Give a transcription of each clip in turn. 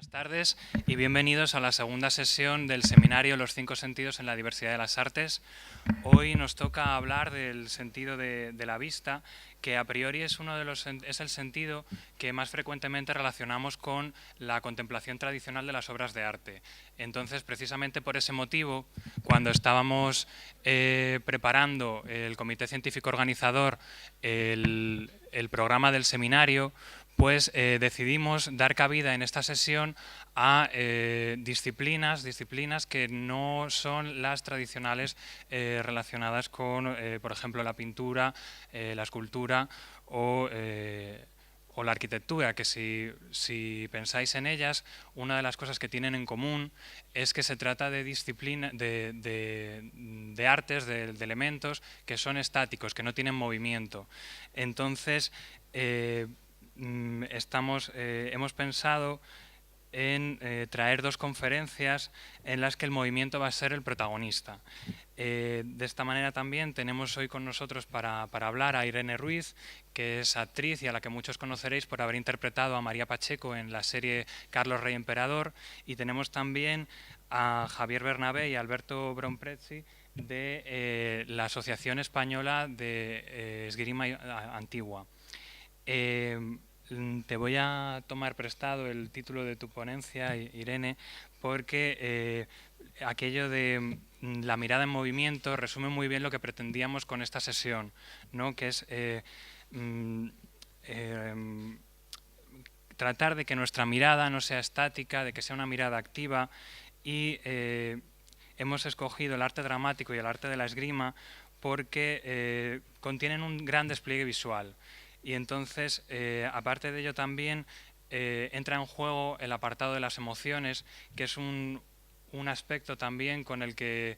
Buenas tardes y bienvenidos a la segunda sesión del seminario Los cinco sentidos en la diversidad de las artes. Hoy nos toca hablar del sentido de la vista, que a priori es el sentido que más frecuentemente relacionamos con la contemplación tradicional de las obras de arte. Entonces, precisamente por ese motivo, cuando estábamos preparando el comité científico organizador el programa del seminario, pues decidimos dar cabida en esta sesión a disciplinas que no son las tradicionales relacionadas con, por ejemplo, la pintura, la escultura o la arquitectura, que si pensáis en ellas, una de las cosas que tienen en común es que se trata de de artes, de elementos que son estáticos, que no tienen movimiento. Entonces, hemos pensado en traer dos conferencias en las que el movimiento va a ser el protagonista. De esta manera también tenemos hoy con nosotros para hablar a Irene Ruiz, que es actriz y a la que muchos conoceréis por haber interpretado a María Pacheco en la serie Carlos Rey Emperador, y tenemos también a Javier Bernabé y a Alberto Bromprezzi de la Asociación Española de Esgrima Antigua. Te voy a tomar prestado el título de tu ponencia, Irene, porque aquello de la mirada en movimiento resume muy bien lo que pretendíamos con esta sesión, ¿no? Que es tratar de que nuestra mirada no sea estática, de que sea una mirada activa, y hemos escogido el arte dramático y el arte de la esgrima porque contienen un gran despliegue visual. Y entonces, aparte de ello también, entra en juego el apartado de las emociones, que es un aspecto también con el que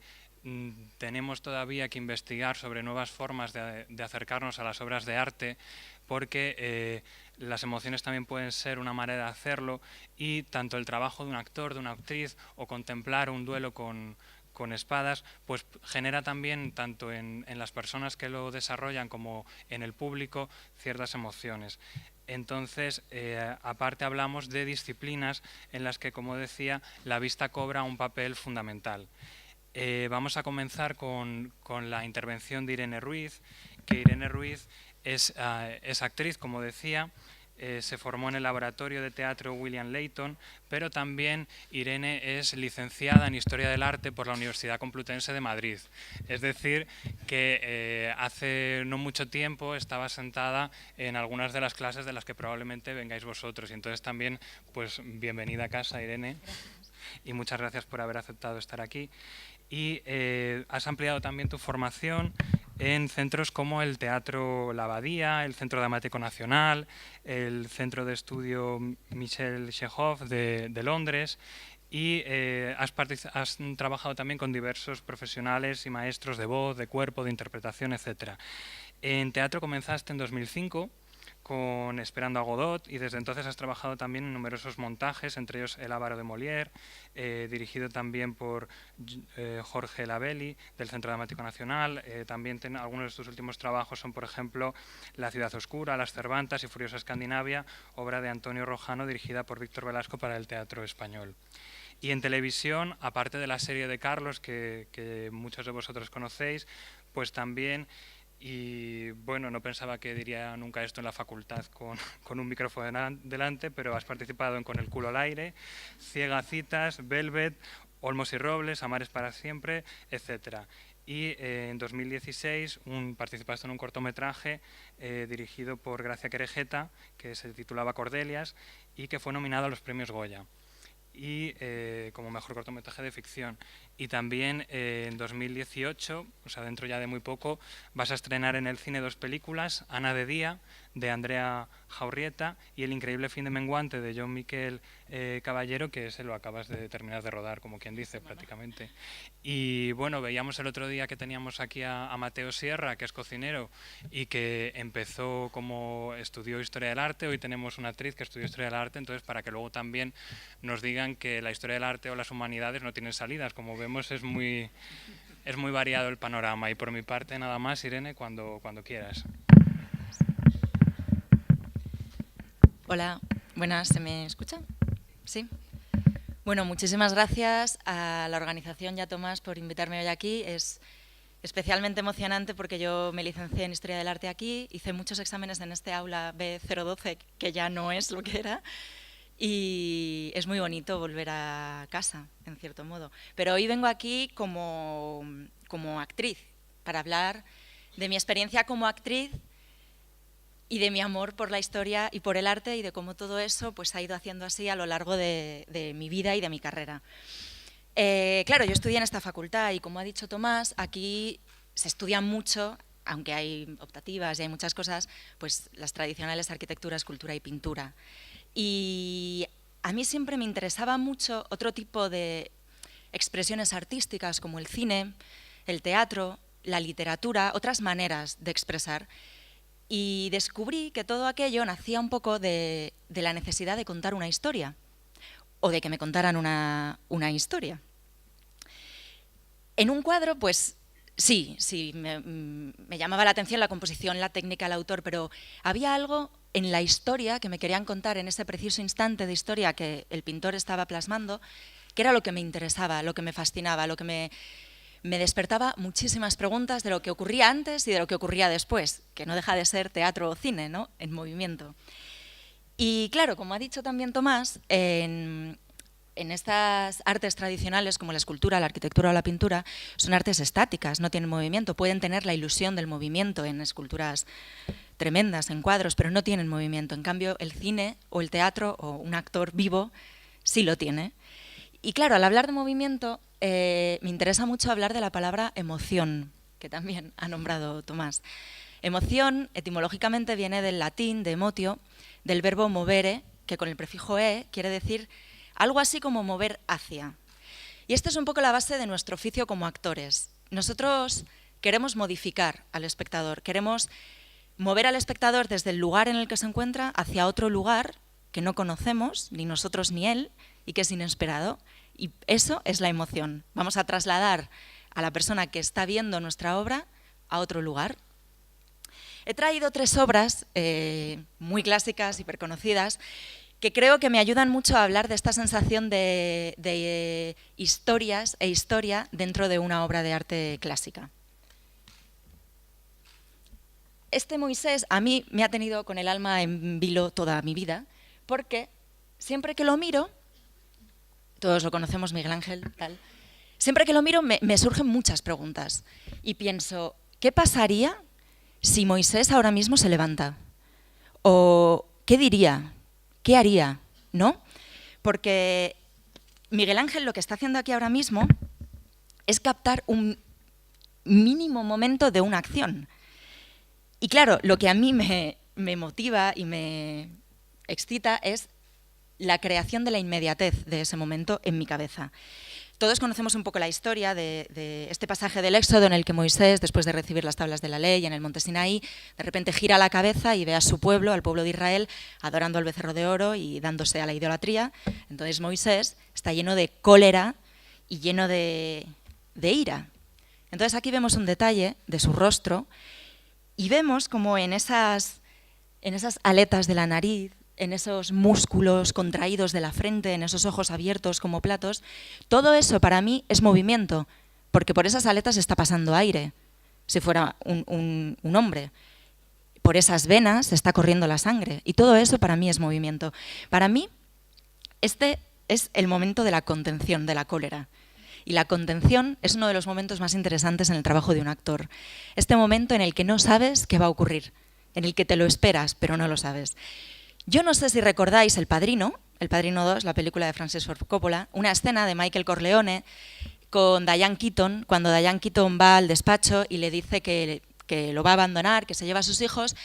tenemos todavía que investigar sobre nuevas formas de acercarnos a las obras de arte, porque las emociones también pueden ser una manera de hacerlo, y tanto el trabajo de un actor, de una actriz, o contemplar un duelo con espadas, pues genera también, tanto en las personas que lo desarrollan como en el público, ciertas emociones. Entonces, aparte hablamos de disciplinas en las que, como decía, la vista cobra un papel fundamental. Vamos a comenzar con la intervención de Irene Ruiz, que Irene Ruiz es actriz, como decía. Se formó en el laboratorio de teatro William Layton, pero también Irene es licenciada en Historia del Arte por la Universidad Complutense de Madrid. Es decir, que hace no mucho tiempo estaba sentada en algunas de las clases de las que probablemente vengáis vosotros. Y entonces también, pues bienvenida a casa, Irene. Y muchas gracias por haber aceptado estar aquí. Y has ampliado también tu formación en centros como el Teatro La Abadía, el Centro Dramático Nacional, el Centro de Estudio Michel Chekhov de Londres, y has trabajado también con diversos profesionales y maestros de voz, de cuerpo, de interpretación, etc. En teatro comenzaste en 2005 con Esperando a Godot, y desde entonces has trabajado también en numerosos montajes, entre ellos El Avaro de Molière, dirigido también por Jorge Labelli, del Centro Dramático Nacional. También algunos de tus últimos trabajos son, por ejemplo, La Ciudad Oscura, Las Cervantas y Furiosa Escandinavia, obra de Antonio Rojano, dirigida por Víctor Velasco para el Teatro Español. Y en televisión, aparte de la serie de Carlos, que muchos de vosotros conocéis, pues también... Y bueno, no pensaba que diría nunca esto en la facultad con un micrófono delante, pero has participado en Con el culo al aire, Ciegacitas, Velvet, Olmos y Robles, Amares para siempre, etc. Y en 2016 participaste en un cortometraje dirigido por Gracia Querejeta, que se titulaba Cordelias, y que fue nominado a los premios Goya, y como mejor cortometraje de ficción. Y también en 2018, o sea, dentro ya de muy poco, vas a estrenar en el cine dos películas: Ana de Día, de Andrea Jaurrieta, y El increíble fin de menguante, de John Miquel Caballero, que se lo acabas de terminar de rodar, como quien dice, prácticamente. Y bueno, veíamos el otro día que teníamos aquí a Mateo Sierra, que es cocinero y que empezó como estudió Historia del Arte. Hoy tenemos una actriz que estudió Historia del Arte, entonces para que luego también nos digan que la Historia del Arte o las humanidades no tienen salidas. Como vemos, es muy variado el panorama. Y por mi parte nada más, Irene, cuando quieras. Hola, buenas, ¿se me escucha? Sí. Bueno, muchísimas gracias a la organización y a Tomás por invitarme hoy aquí. Es especialmente emocionante porque yo me licencié en Historia del Arte aquí, hice muchos exámenes en este aula B012, que ya no es lo que era, y es muy bonito volver a casa, en cierto modo. Pero hoy vengo aquí como actriz, para hablar de mi experiencia como actriz y de mi amor por la historia y por el arte, y de cómo todo eso pues, ha ido haciendo así a lo largo de mi vida y de mi carrera. Claro, yo estudié en esta facultad y, como ha dicho Tomás, aquí se estudia mucho, aunque hay optativas y hay muchas cosas, pues las tradicionales arquitectura, escultura y pintura. Y a mí siempre me interesaba mucho otro tipo de expresiones artísticas, como el cine, el teatro, la literatura, otras maneras de expresar. Y descubrí que todo aquello nacía un poco de la necesidad de contar una historia, o de que me contaran una historia. En un cuadro, pues sí, me llamaba la atención la composición, la técnica, el autor, pero había algo en la historia que me querían contar, en ese preciso instante de historia que el pintor estaba plasmando, que era lo que me interesaba, lo que me fascinaba, lo que me despertaba muchísimas preguntas de lo que ocurría antes y de lo que ocurría después, que no deja de ser teatro o cine, ¿no?, en movimiento. Y claro, como ha dicho también Tomás, en estas artes tradicionales como la escultura, la arquitectura o la pintura, son artes estáticas, no tienen movimiento. Pueden tener la ilusión del movimiento en esculturas tremendas, en cuadros, pero no tienen movimiento. En cambio, el cine o el teatro o un actor vivo sí lo tiene. Y claro, al hablar de movimiento, me interesa mucho hablar de la palabra emoción, que también ha nombrado Tomás. Emoción, etimológicamente, viene del latín, de emotio, del verbo movere, que con el prefijo e quiere decir algo así como mover hacia. Y esta es un poco la base de nuestro oficio como actores. Nosotros queremos modificar al espectador, queremos mover al espectador desde el lugar en el que se encuentra hacia otro lugar que no conocemos, ni nosotros ni él, y que es inesperado. Y eso es la emoción. Vamos a trasladar a la persona que está viendo nuestra obra a otro lugar. He traído 3 obras muy clásicas, hiperconocidas, que creo que me ayudan mucho a hablar de esta sensación de historias e historia dentro de una obra de arte clásica. Este Moisés a mí me ha tenido con el alma en vilo toda mi vida, porque siempre que lo miro, todos lo conocemos, Miguel Ángel, tal, siempre que lo miro me surgen muchas preguntas y pienso, ¿qué pasaría si Moisés ahora mismo se levanta? ¿O qué diría? ¿Qué haría? ¿No? Porque Miguel Ángel lo que está haciendo aquí ahora mismo es captar un mínimo momento de una acción. Y claro, lo que a mí me motiva y me excita es la creación de la inmediatez de ese momento en mi cabeza. Todos conocemos un poco la historia de este pasaje del Éxodo en el que Moisés, después de recibir las tablas de la ley en el monte Sinaí, de repente gira la cabeza y ve a su pueblo, al pueblo de Israel, adorando al becerro de oro y dándose a la idolatría. Entonces Moisés está lleno de cólera y lleno de ira. Entonces aquí vemos un detalle de su rostro y vemos como en esas aletas de la nariz, en esos músculos contraídos de la frente, en esos ojos abiertos como platos, todo eso para mí es movimiento, porque por esas aletas está pasando aire, si fuera un hombre. Por esas venas está corriendo la sangre, y todo eso para mí es movimiento. Para mí, este es el momento de la contención, de la cólera. Y la contención es uno de los momentos más interesantes en el trabajo de un actor. Este momento en el que no sabes qué va a ocurrir, en el que te lo esperas, pero no lo sabes. Yo no sé si recordáis El Padrino 2, la película de Francis Ford Coppola, una escena de Michael Corleone con Diane Keaton, cuando Diane Keaton va al despacho y le dice que lo va a abandonar, que se lleva a sus hijos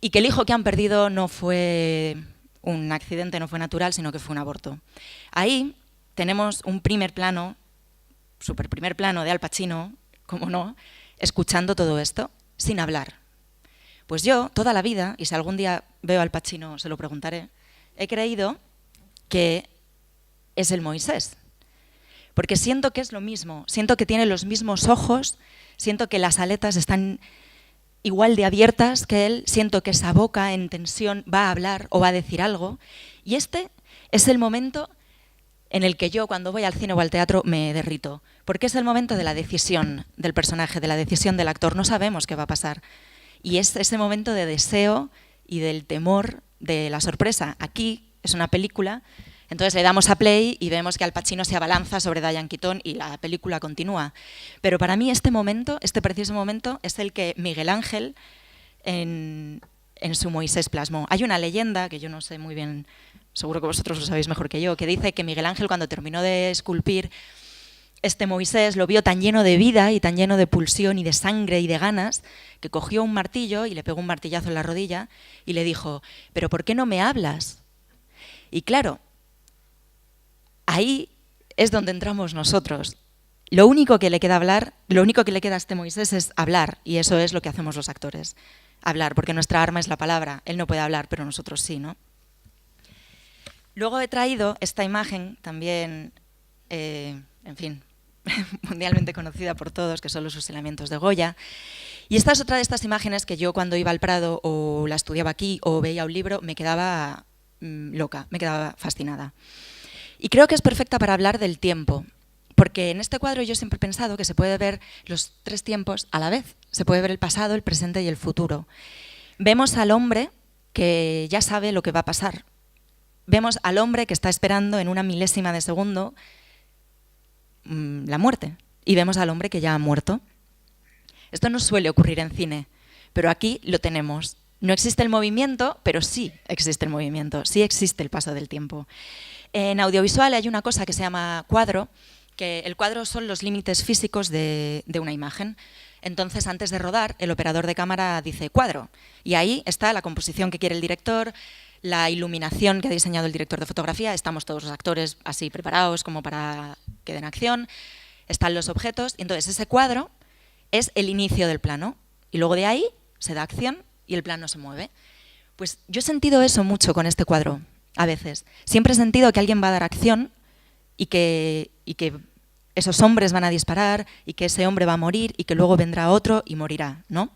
y que el hijo que han perdido no fue un accidente, no fue natural, sino que fue un aborto. Ahí tenemos un primer plano, super primer plano de Al Pacino, como no, escuchando todo esto, sin hablar. Pues yo, toda la vida, y si algún día veo al Pacino se lo preguntaré, he creído que es el Moisés. Porque siento que es lo mismo, siento que tiene los mismos ojos, siento que las aletas están igual de abiertas que él, siento que esa boca en tensión va a hablar o va a decir algo. Y este es el momento en el que yo cuando voy al cine o al teatro me derrito, porque es el momento de la decisión del personaje, de la decisión del actor. No sabemos qué va a pasar. Y es ese momento de deseo y del temor de la sorpresa. Aquí es una película, entonces le damos a play y vemos que Al Pacino se abalanza sobre Diane Keaton y la película continúa. Pero para mí este momento, este preciso momento, es el que Miguel Ángel en su Moisés plasmó. Hay una leyenda, que yo no sé muy bien, seguro que vosotros lo sabéis mejor que yo, que dice que Miguel Ángel, cuando terminó de esculpir este Moisés, lo vio tan lleno de vida y tan lleno de pulsión y de sangre y de ganas, que cogió un martillo y le pegó un martillazo en la rodilla y le dijo: ¿pero por qué no me hablas? Y claro, ahí es donde entramos nosotros. Lo único que le queda hablar, lo único que le queda a este Moisés es hablar, y eso es lo que hacemos los actores. Hablar, porque nuestra arma es la palabra. Él no puede hablar, pero nosotros sí, ¿no? Luego he traído esta imagen también, en fin, mundialmente conocida por todos, que son los fusilamientos de Goya. Y esta es otra de estas imágenes que yo cuando iba al Prado o la estudiaba aquí o veía un libro me quedaba loca, me quedaba fascinada. Y creo que es perfecta para hablar del tiempo, porque en este cuadro yo siempre he pensado que se puede ver los tres tiempos a la vez. Se puede ver el pasado, el presente y el futuro. Vemos al hombre que ya sabe lo que va a pasar. Vemos al hombre que está esperando en una milésima de segundo la muerte. Y vemos al hombre que ya ha muerto. Esto no suele ocurrir en cine, pero aquí lo tenemos. No existe el movimiento, pero sí existe el movimiento, sí existe el paso del tiempo. En audiovisual hay una cosa que se llama cuadro, que el cuadro son los límites físicos de una imagen. Entonces, antes de rodar, el operador de cámara dice cuadro, y ahí está la composición que quiere el director, la iluminación que ha diseñado el director de fotografía, estamos todos los actores así preparados como para que den acción, están los objetos, y entonces ese cuadro es el inicio del plano, y luego de ahí se da acción y el plano se mueve. Pues yo he sentido eso mucho con este cuadro, a veces. Siempre he sentido que alguien va a dar acción y que esos hombres van a disparar y que ese hombre va a morir y que luego vendrá otro y morirá, ¿no?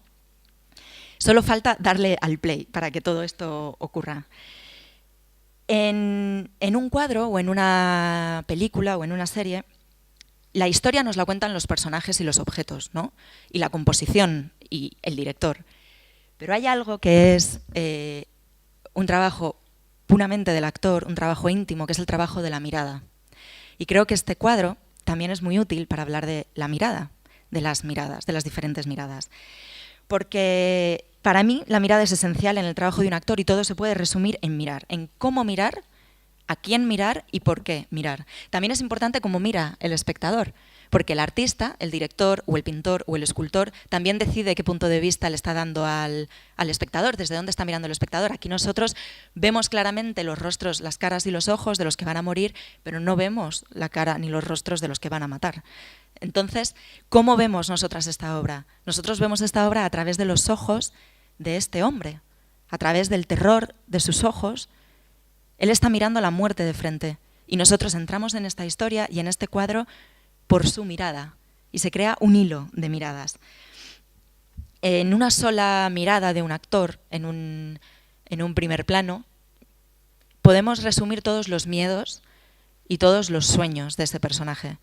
Solo falta darle al play para que todo esto ocurra. En un cuadro o en una película o en una serie, la historia nos la cuentan los personajes y los objetos, ¿no? Y la composición y el director. Pero hay algo que es un trabajo puramente del actor, un trabajo íntimo, que es el trabajo de la mirada. Y creo que este cuadro también es muy útil para hablar de la mirada, de las miradas, de las diferentes miradas. Porque para mí la mirada es esencial en el trabajo de un actor y todo se puede resumir en mirar, en cómo mirar, a quién mirar y por qué mirar. También es importante cómo mira el espectador, porque el artista, el director o el pintor o el escultor también decide qué punto de vista le está dando al espectador, desde dónde está mirando el espectador. Aquí nosotros vemos claramente los rostros, las caras y los ojos de los que van a morir, pero no vemos la cara ni los rostros de los que van a matar. Entonces, ¿cómo vemos nosotras esta obra? Nosotros vemos esta obra a través de los ojos de este hombre, a través del terror de sus ojos. Él está mirando la muerte de frente y nosotros entramos en esta historia y en este cuadro por su mirada, y se crea un hilo de miradas. En una sola mirada de un actor, en un primer plano, podemos resumir todos los miedos y todos los sueños de ese personaje.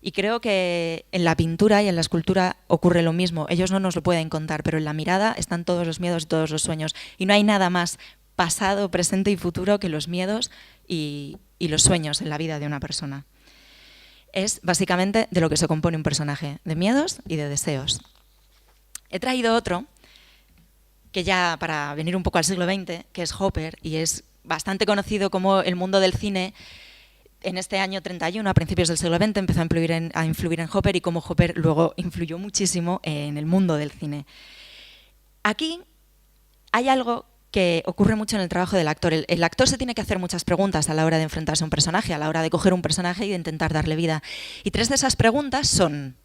Y creo que en la pintura y en la escultura ocurre lo mismo. Ellos no nos lo pueden contar, pero en la mirada están todos los miedos y todos los sueños. Y no hay nada más pasado, presente y futuro que los miedos y los sueños en la vida de una persona. Es básicamente de lo que se compone un personaje, de miedos y de deseos. He traído otro, que ya para venir un poco al siglo XX, que es Hopper, y es bastante conocido como el mundo del cine. En este año 31, a principios del siglo XX, empezó a influir en Hopper y como Hopper luego influyó muchísimo en el mundo del cine. Aquí hay algo que ocurre mucho en el trabajo del actor. El actor se tiene que hacer muchas preguntas a la hora de enfrentarse a un personaje, a la hora de coger un personaje y de intentar darle vida. Y tres de esas preguntas son: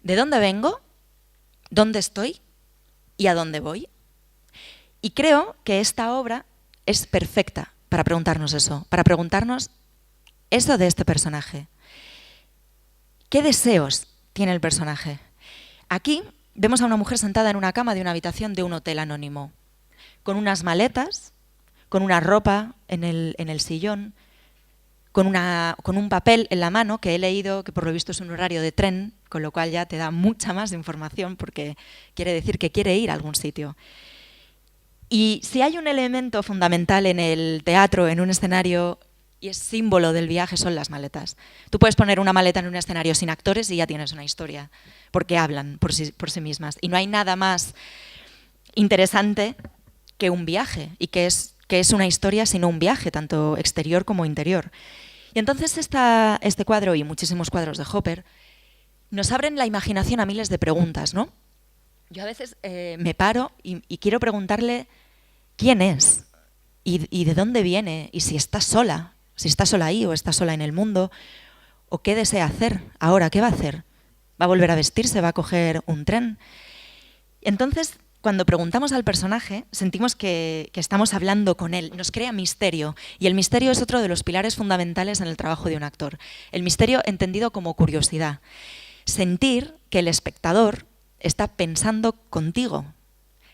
¿de dónde vengo? ¿Dónde estoy? ¿Y a dónde voy? Y creo que esta obra es perfecta para preguntarnos eso, para preguntarnos eso de este personaje. ¿Qué deseos tiene el personaje? Aquí vemos a una mujer sentada en una cama de una habitación de un hotel anónimo, con unas maletas, con una ropa en el sillón, con un papel en la mano que he leído, que por lo visto es un horario de tren, con lo cual ya te da mucha más información porque quiere decir que quiere ir a algún sitio. Y si hay un elemento fundamental en el teatro, en un escenario, y es símbolo del viaje, son las maletas. Tú puedes poner una maleta en un escenario sin actores y ya tienes una historia, porque hablan por sí mismas. Y no hay nada más interesante que un viaje, y que es una historia sino un viaje, tanto exterior como interior. Y entonces este cuadro y muchísimos cuadros de Hopper nos abren la imaginación a miles de preguntas, ¿no? Yo a veces me paro y quiero preguntarle quién es y de dónde viene y si está sola ahí o está sola en el mundo, o qué desea hacer ahora, qué va a hacer. ¿Va a volver a vestirse? ¿Va a coger un tren? Entonces, cuando preguntamos al personaje, sentimos que estamos hablando con él, nos crea misterio, y el misterio es otro de los pilares fundamentales en el trabajo de un actor. El misterio entendido como curiosidad. Sentir que el espectador está pensando contigo,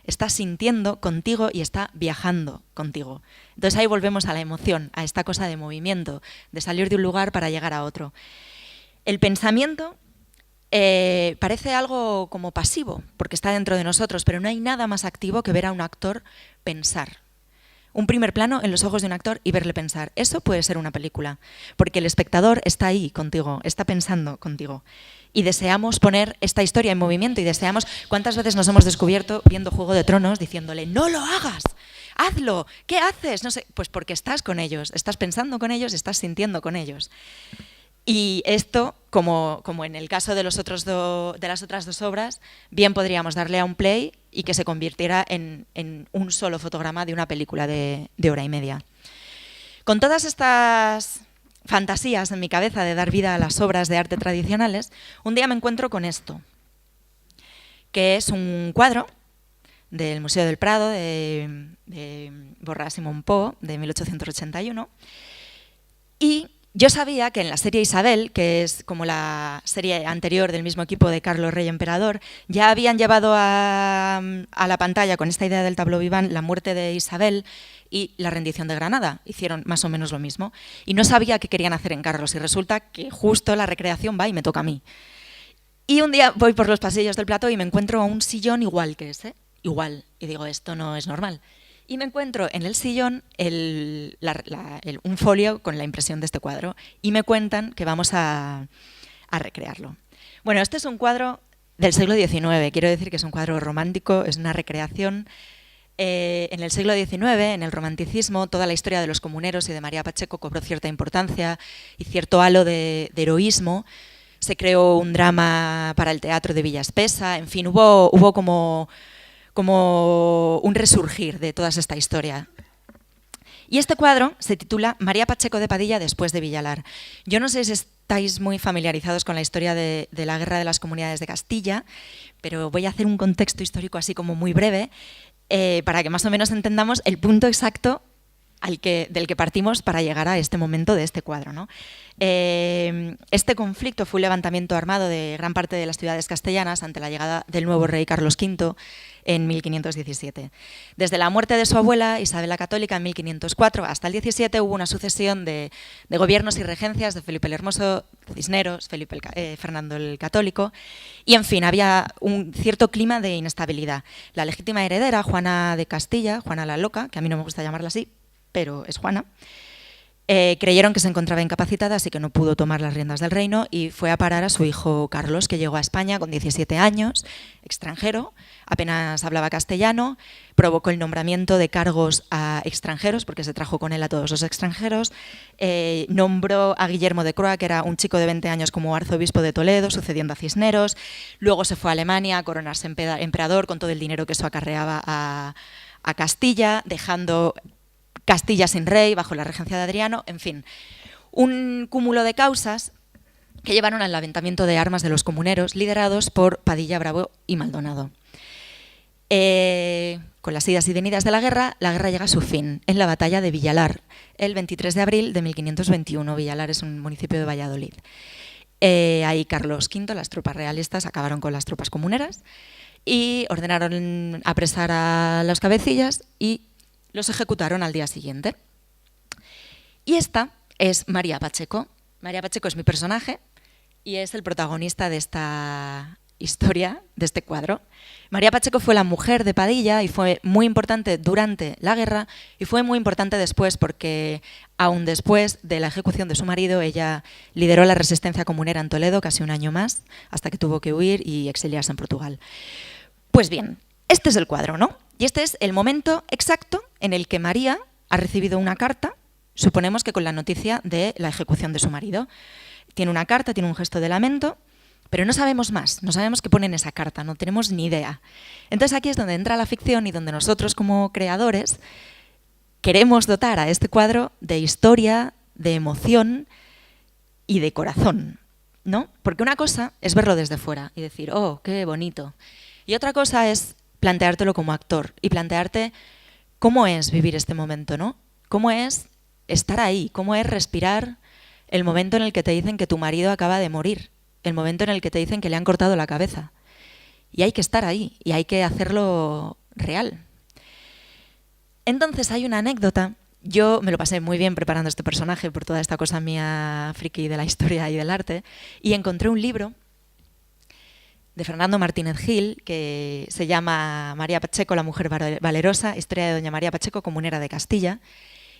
está sintiendo contigo y está viajando contigo. Entonces ahí volvemos a la emoción, a esta cosa de movimiento, de salir de un lugar para llegar a otro. El pensamiento parece algo como pasivo, porque está dentro de nosotros, pero no hay nada más activo que ver a un actor pensar. Un primer plano en los ojos de un actor y verle pensar. Eso puede ser una película, porque el espectador está ahí contigo, está pensando contigo. Y deseamos poner esta historia en movimiento y deseamos... ¿Cuántas veces nos hemos descubierto viendo Juego de Tronos diciéndole ¡no lo hagas! ¡Hazlo! ¿Qué haces? No sé, pues porque estás con ellos, estás pensando con ellos, estás sintiendo con ellos. Y esto, como en el caso de las otras dos obras, bien podríamos darle a un play y que se convirtiera en un solo fotograma de una película de hora y media. Con todas estas fantasías en mi cabeza de dar vida a las obras de arte tradicionales, un día me encuentro con esto, que es un cuadro del Museo del Prado de Borràs i Montpó, de 1881, y yo sabía que en la serie Isabel, que es como la serie anterior del mismo equipo de Carlos Rey Emperador, ya habían llevado a la pantalla con esta idea del tableau vivant la muerte de Isabel y la rendición de Granada. Hicieron más o menos lo mismo. Y no sabía qué querían hacer en Carlos y resulta que justo la recreación va y me toca a mí. Y un día voy por los pasillos del plató y me encuentro a un sillón igual que ese. Igual. Y digo, esto no es normal. Y me encuentro en el sillón un folio con la impresión de este cuadro y me cuentan que vamos a recrearlo. Bueno, este es un cuadro del siglo XIX, quiero decir que es un cuadro romántico, es una recreación. En el siglo XIX, en el romanticismo, toda la historia de los comuneros y de María Pacheco cobró cierta importancia y cierto halo de heroísmo. Se creó un drama para el teatro de Villa Espesa, en fin, hubo como un resurgir de toda esta historia. Y este cuadro se titula María Pacheco de Padilla después de Villalar. Yo no sé si estáis muy familiarizados con la historia de la Guerra de las Comunidades de Castilla, pero voy a hacer un contexto histórico así como muy breve para que más o menos entendamos el punto exacto del que partimos para llegar a este momento de este cuadro, ¿no? Este conflicto fue un levantamiento armado de gran parte de las ciudades castellanas ante la llegada del nuevo rey Carlos V en 1517. Desde la muerte de su abuela, Isabel la Católica, en 1504, hasta el 17 hubo una sucesión de gobiernos y regencias de Felipe el Hermoso, Cisneros, Fernando el Católico, y en fin, había un cierto clima de inestabilidad. La legítima heredera, Juana de Castilla, Juana la Loca, que a mí no me gusta llamarla así, pero es Juana, creyeron que se encontraba incapacitada, así que no pudo tomar las riendas del reino y fue a parar a su hijo Carlos, que llegó a España con 17 años, extranjero, apenas hablaba castellano, provocó el nombramiento de cargos a extranjeros, porque se trajo con él a todos los extranjeros, nombró a Guillermo de Croa, que era un chico de 20 años, como arzobispo de Toledo, sucediendo a Cisneros, luego se fue a Alemania a coronarse emperador con todo el dinero que eso acarreaba a Castilla, dejando Castilla sin rey, bajo la regencia de Adriano, en fin, un cúmulo de causas que llevaron al levantamiento de armas de los comuneros, liderados por Padilla, Bravo y Maldonado. Con las idas y venidas de la guerra llega a su fin en la batalla de Villalar, el 23 de abril de 1521. Villalar es un municipio de Valladolid. Ahí Carlos V, las tropas realistas, acabaron con las tropas comuneras y ordenaron apresar a los cabecillas y los ejecutaron al día siguiente. Y esta es María Pacheco. María Pacheco es mi personaje y es el protagonista de esta historia, de este cuadro. María Pacheco fue la mujer de Padilla y fue muy importante durante la guerra y fue muy importante después porque, aún después de la ejecución de su marido, ella lideró la resistencia comunera en Toledo casi un año más, hasta que tuvo que huir y exiliarse en Portugal. Pues bien, este es el cuadro, ¿no? Y este es el momento exacto en el que María ha recibido una carta, suponemos que con la noticia de la ejecución de su marido. Tiene una carta, tiene un gesto de lamento, pero no sabemos más, no sabemos qué pone en esa carta, no tenemos ni idea. Entonces aquí es donde entra la ficción y donde nosotros como creadores queremos dotar a este cuadro de historia, de emoción y de corazón, ¿no? Porque una cosa es verlo desde fuera y decir, oh, qué bonito. Y otra cosa es planteártelo como actor y plantearte cómo es vivir este momento, ¿no? Cómo es estar ahí, cómo es respirar el momento en el que te dicen que tu marido acaba de morir, el momento en el que te dicen que le han cortado la cabeza. Y hay que estar ahí y hay que hacerlo real. Entonces hay una anécdota. Yo me lo pasé muy bien preparando este personaje por toda esta cosa mía friki de la historia y del arte y encontré un libro de Fernando Martínez Gil que se llama María Pacheco, la mujer valerosa, historia de doña María Pacheco, comunera de Castilla.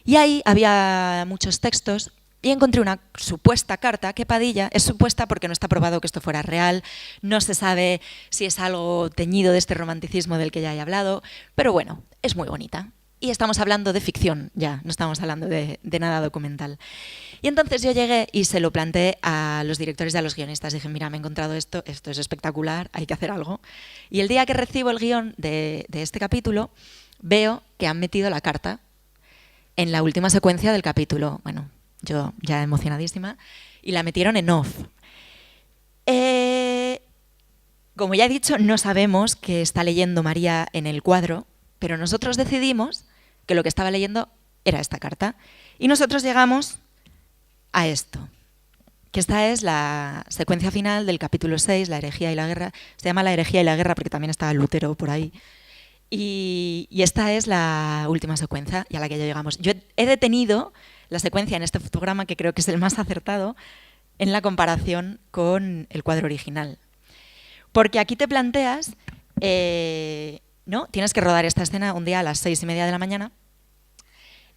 Y ahí había muchos textos y encontré una supuesta carta que Padilla, es supuesta porque no está probado que esto fuera real, no se sabe si es algo teñido de este romanticismo del que ya he hablado, pero bueno, es muy bonita. Y estamos hablando de ficción ya, no estamos hablando de nada documental. Y entonces yo llegué y se lo planteé a los directores y a los guionistas. Dije, mira, me he encontrado esto es espectacular, hay que hacer algo. Y el día que recibo el guión de este capítulo, veo que han metido la carta en la última secuencia del capítulo. Bueno, yo ya emocionadísima, y la metieron en off. Como ya he dicho, no sabemos qué está leyendo María en el cuadro, pero nosotros decidimos que lo que estaba leyendo era esta carta. Y nosotros llegamos a esto, que esta es la secuencia final del capítulo 6, la herejía y la guerra. Se llama la herejía y la guerra porque también estaba Lutero por ahí. Y esta es la última secuencia y a la que ya llegamos. Yo he detenido la secuencia en este fotograma, que creo que es el más acertado, en la comparación con el cuadro original. Porque aquí te planteas, ¿no? Tienes que rodar esta escena un día a las 6:30 de la mañana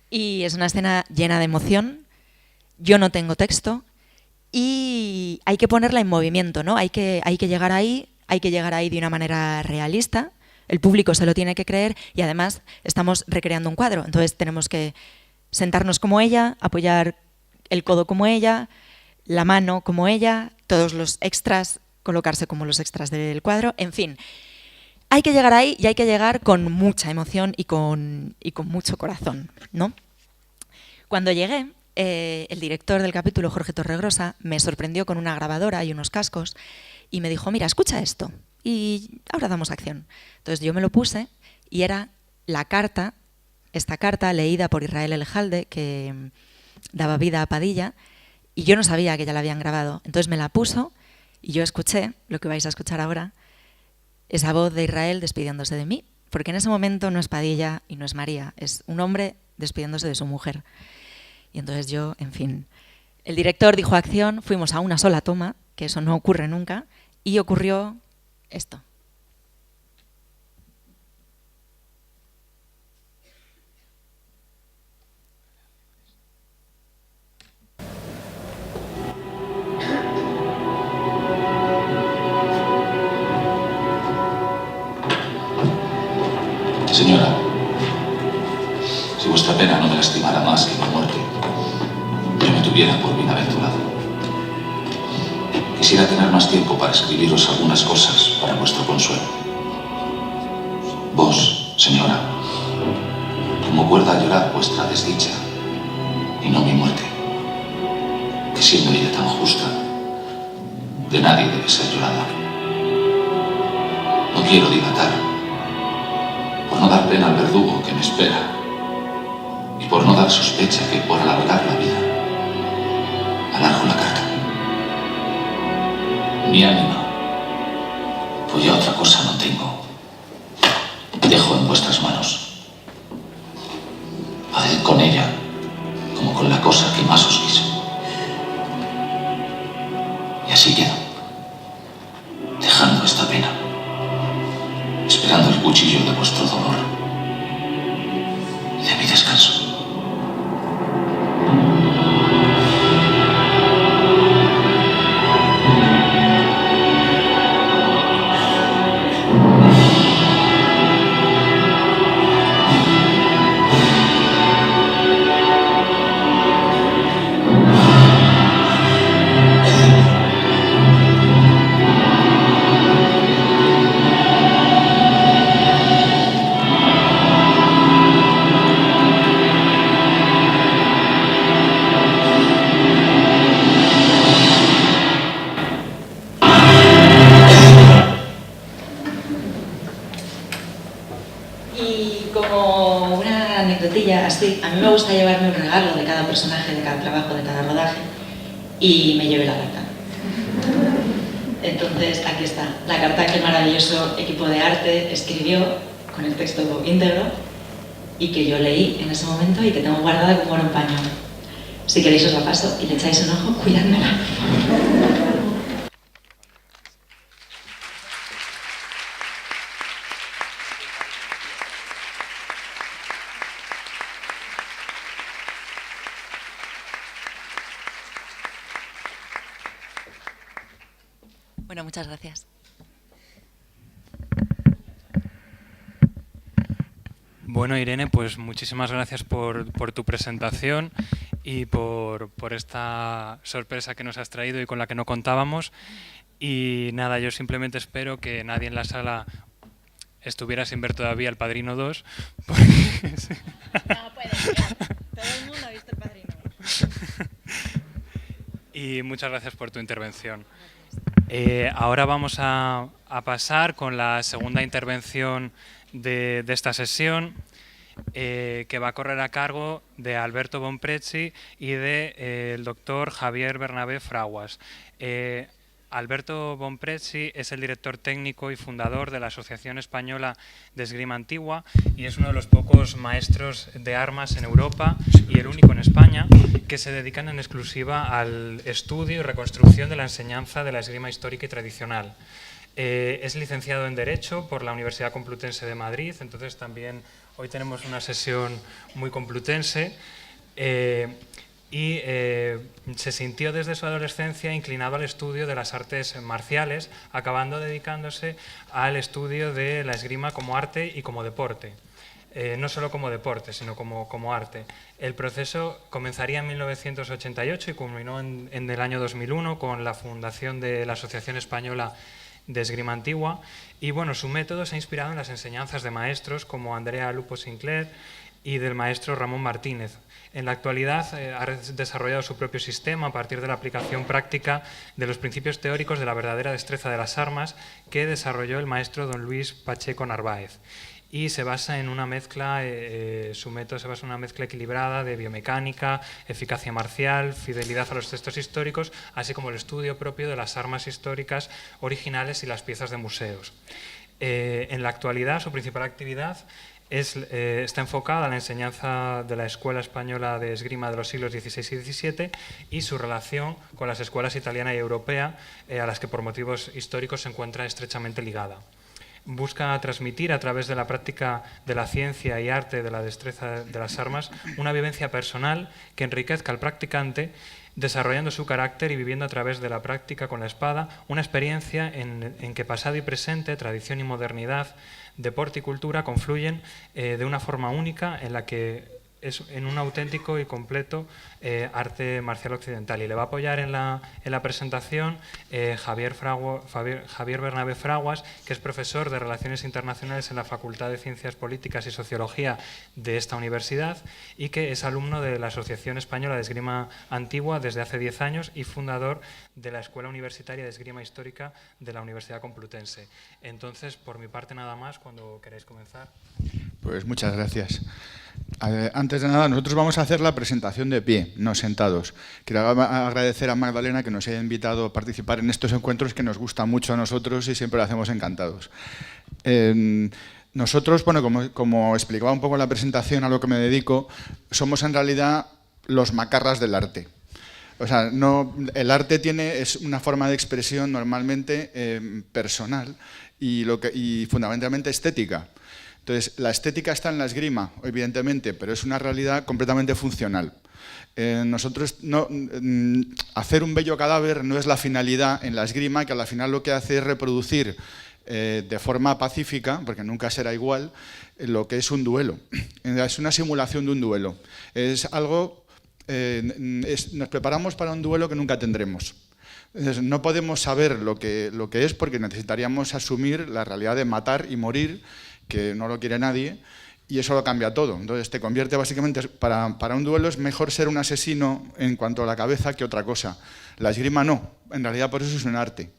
y es una escena llena de emoción. Yo no tengo texto y hay que ponerla en movimiento, ¿no? Hay que llegar ahí de una manera realista. El público se lo tiene que creer y además estamos recreando un cuadro. Entonces tenemos que sentarnos como ella, apoyar el codo como ella, la mano como ella, todos los extras colocarse como los extras del cuadro. En fin, hay que llegar ahí y hay que llegar con mucha emoción y con mucho corazón, ¿no? Cuando llegué, el director del capítulo, Jorge Torregrosa, me sorprendió con una grabadora y unos cascos y me dijo, mira, escucha esto y ahora damos acción. Entonces yo me lo puse y era la carta, esta carta leída por Israel Elejalde, que daba vida a Padilla, y yo no sabía que ya la habían grabado. Entonces me la puso y yo escuché lo que vais a escuchar ahora, esa voz de Israel despidiéndose de mí, porque en ese momento no es Padilla y no es María, es un hombre despidiéndose de su mujer. Y entonces yo, en fin, el director dijo acción, fuimos a una sola toma, que eso no ocurre nunca, y ocurrió esto. Señora, si vuestra pena no me lastimara más que la muerte, yo me tuviera por bienaventurado. Quisiera tener más tiempo para escribiros algunas cosas para vuestro consuelo. Vos, señora, como cuerda a llorar vuestra desdicha y no mi muerte, que siendo ella tan justa, de nadie debe ser llorada. No quiero dilatar, por no dar pena al verdugo que me espera y por no dar sospecha que por alargar la vida alargo la carta. Mi ánima, pues ya otra cosa no tengo, dejo en vuestras manos. Haced con ella como con la cosa que más os quiso. así quedo, dejando esta pena, esperando el cuchillo de vuestro dolor y de mi descanso. Y como una anecdotilla así, a mí me gusta llevarme un regalo de cada personaje, de cada trabajo, de cada rodaje, y me llevé la carta. Entonces, aquí está, la carta que el maravilloso equipo de arte escribió con el texto íntegro y que yo leí en ese momento y que tengo guardada como en un paño. Si queréis os la paso y le echáis un ojo, cuidádmela. Bueno, muchas gracias. Bueno, Irene, pues muchísimas gracias por tu presentación y por esta sorpresa que nos has traído y con la que no contábamos. Y nada, yo simplemente espero que nadie en la sala estuviera sin ver todavía El Padrino 2. Porque... No puede ser. Todo el mundo ha visto El Padrino. Y muchas gracias por tu intervención. Ahora vamos a pasar con la segunda intervención de esta sesión, que va a correr a cargo de Alberto Bonprezzi y de el doctor Javier Bernabé Fraguas. Alberto Bonprezzi es el director técnico y fundador de la Asociación Española de Esgrima Antigua y es uno de los pocos maestros de armas en Europa y el único en España que se dedican en exclusiva al estudio y reconstrucción de la enseñanza de la esgrima histórica y tradicional. Es licenciado en Derecho por la Universidad Complutense de Madrid, entonces también hoy tenemos una sesión muy complutense. Se sintió desde su adolescencia inclinado al estudio de las artes marciales, acabando dedicándose al estudio de la esgrima como arte y como deporte. No solo como deporte, sino como arte. El proceso comenzaría en 1988 y culminó en el año 2001 con la fundación de la Asociación Española de Esgrima Antigua. Y bueno, su método se ha inspirado en las enseñanzas de maestros como Andrea Lupo Sinclair y del maestro Ramón Martínez. En la actualidad ha desarrollado su propio sistema a partir de la aplicación práctica de los principios teóricos de la verdadera destreza de las armas que desarrolló el maestro don Luis Pacheco Narváez. Y se basa en una mezcla, su método se basa en una mezcla equilibrada de biomecánica, eficacia marcial, fidelidad a los textos históricos, así como el estudio propio de las armas históricas originales y las piezas de museos. En la actualidad, su principal actividad está enfocada a la enseñanza de la Escuela Española de Esgrima de los siglos XVI y XVII y su relación con las escuelas italiana y europea, a las que por motivos históricos se encuentra estrechamente ligada. Busca transmitir a través de la práctica de la ciencia y arte de la destreza de las armas una vivencia personal que enriquezca al practicante, desarrollando su carácter y viviendo a través de la práctica con la espada una experiencia en que pasado y presente, tradición y modernidad, deporte y cultura confluyen de una forma única en la que es en un auténtico y completo arte marcial occidental. Y le va a apoyar en la presentación Javier Bernabé Fraguas, que es profesor de Relaciones Internacionales en la Facultad de Ciencias Políticas y Sociología de esta universidad y que es alumno de la Asociación Española de Esgrima Antigua desde hace 10 años y fundador de la Escuela Universitaria de Esgrima Histórica de la Universidad Complutense. Entonces, por mi parte nada más, cuando queráis comenzar. Pues muchas gracias. Antes de nada, nosotros vamos a hacer la presentación de pie, no sentados. Quiero agradecer a Magdalena que nos haya invitado a participar en estos encuentros que nos gustan mucho a nosotros y siempre lo hacemos encantados. Nosotros, bueno, como explicaba un poco en la presentación a lo que me dedico, somos en realidad los macarras del arte. O sea, el arte es una forma de expresión normalmente personal y fundamentalmente estética. Entonces, la estética está en la esgrima, evidentemente, pero es una realidad completamente funcional. Hacer un bello cadáver no es la finalidad en la esgrima, que al final lo que hace es reproducir de forma pacífica, porque nunca será igual, lo que es un duelo. Es una simulación de un duelo. Es algo, nos preparamos para un duelo que nunca tendremos. Entonces, no podemos saber lo que es porque necesitaríamos asumir la realidad de matar y morir, que no lo quiere nadie, y eso lo cambia todo. Entonces te convierte básicamente, para un duelo es mejor ser un asesino en cuanto a la cabeza que otra cosa. La esgrima no, en realidad por eso es un arte.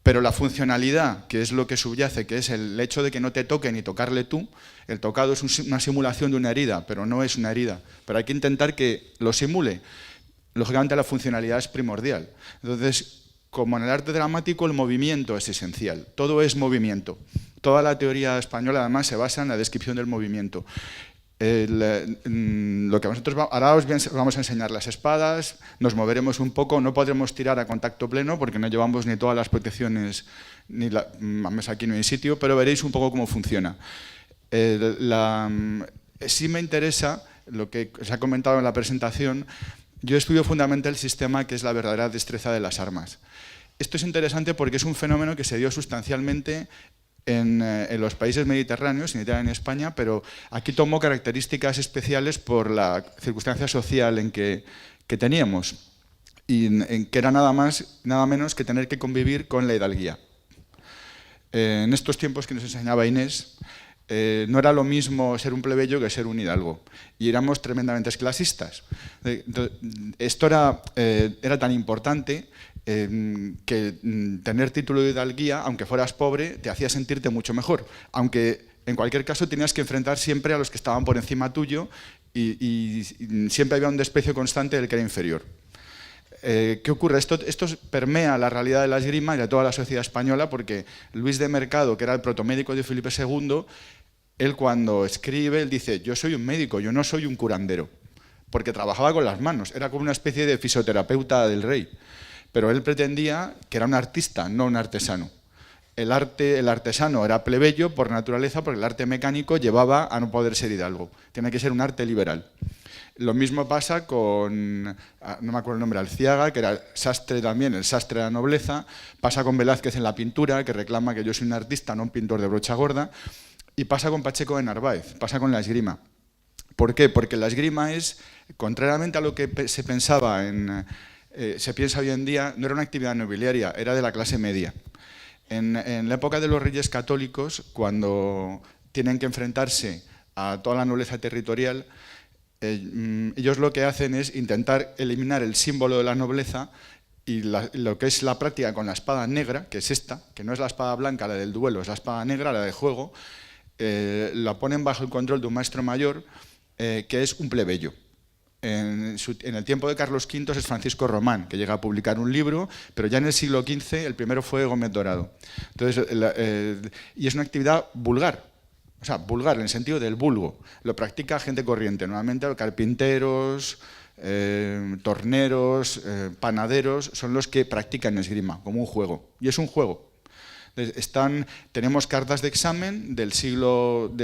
Pero la funcionalidad, que es lo que subyace, que es el hecho de que no te toque ni tocarle tú, el tocado es una simulación de una herida, pero no es una herida. Pero hay que intentar que lo simule. Lógicamente la funcionalidad es primordial. Entonces, como en el arte dramático, el movimiento es esencial. Todo es movimiento. Toda la teoría española, además, se basa en la descripción del movimiento. Lo que nosotros ahora os vamos a enseñar las espadas, nos moveremos un poco, no podremos tirar a contacto pleno porque no llevamos ni todas las protecciones, aquí no hay sitio, pero veréis un poco cómo funciona. Sí me interesa lo que os ha comentado en la presentación. Yo estudio fundamentalmente el sistema que es la verdadera destreza de las armas. Esto es interesante porque es un fenómeno que se dio sustancialmente en los países mediterráneos, en Italia y en España, pero aquí tomó características especiales por la circunstancia social en que teníamos, y en que era nada menos que tener que convivir con la hidalguía. En estos tiempos que nos enseñaba Inés, no era lo mismo ser un plebeyo que ser un hidalgo, y éramos tremendamente clasistas. Esto era tan importante que tener título de hidalguía, aunque fueras pobre, te hacía sentirte mucho mejor, aunque en cualquier caso tenías que enfrentar siempre a los que estaban por encima tuyo y siempre había un desprecio constante del que era inferior. ¿Qué ocurre? Esto permea la realidad de la esgrima y de toda la sociedad española, porque Luis de Mercado, que era el protomédico de Felipe II, él cuando escribe, él dice: yo soy un médico, yo no soy un curandero, porque trabajaba con las manos, era como una especie de fisioterapeuta del rey, pero él pretendía que era un artista, no un artesano. El artesano era plebeyo por naturaleza, porque el arte mecánico llevaba a no poder ser hidalgo, tiene que ser un arte liberal. Lo mismo pasa con, no me acuerdo el nombre, Alciaga, que era sastre también, el sastre de la nobleza. Pasa con Velázquez en la pintura, que reclama que yo soy un artista, no un pintor de brocha gorda. Y pasa con Pacheco de Narváez, pasa con la esgrima. ¿Por qué? Porque la esgrima es, contrariamente a lo que se pensaba, se piensa hoy en día, no era una actividad nobiliaria, era de la clase media. En la época de los reyes católicos, cuando tienen que enfrentarse a toda la nobleza territorial, ellos lo que hacen es intentar eliminar el símbolo de la nobleza y lo que es la práctica con la espada negra, que es esta, que no es la espada blanca, la del duelo, es la espada negra, la de juego, la ponen bajo el control de un maestro mayor que es un plebeyo. En el tiempo de Carlos V es Francisco Román, que llega a publicar un libro, pero ya en el siglo XV el primero fue Gómez Dorado. Entonces, y es una actividad vulgar. O sea, vulgar en el sentido del vulgo. Lo practica gente corriente, normalmente carpinteros, torneros, panaderos, son los que practican esgrima como un juego. Y es un juego. Tenemos cartas de examen del siglo,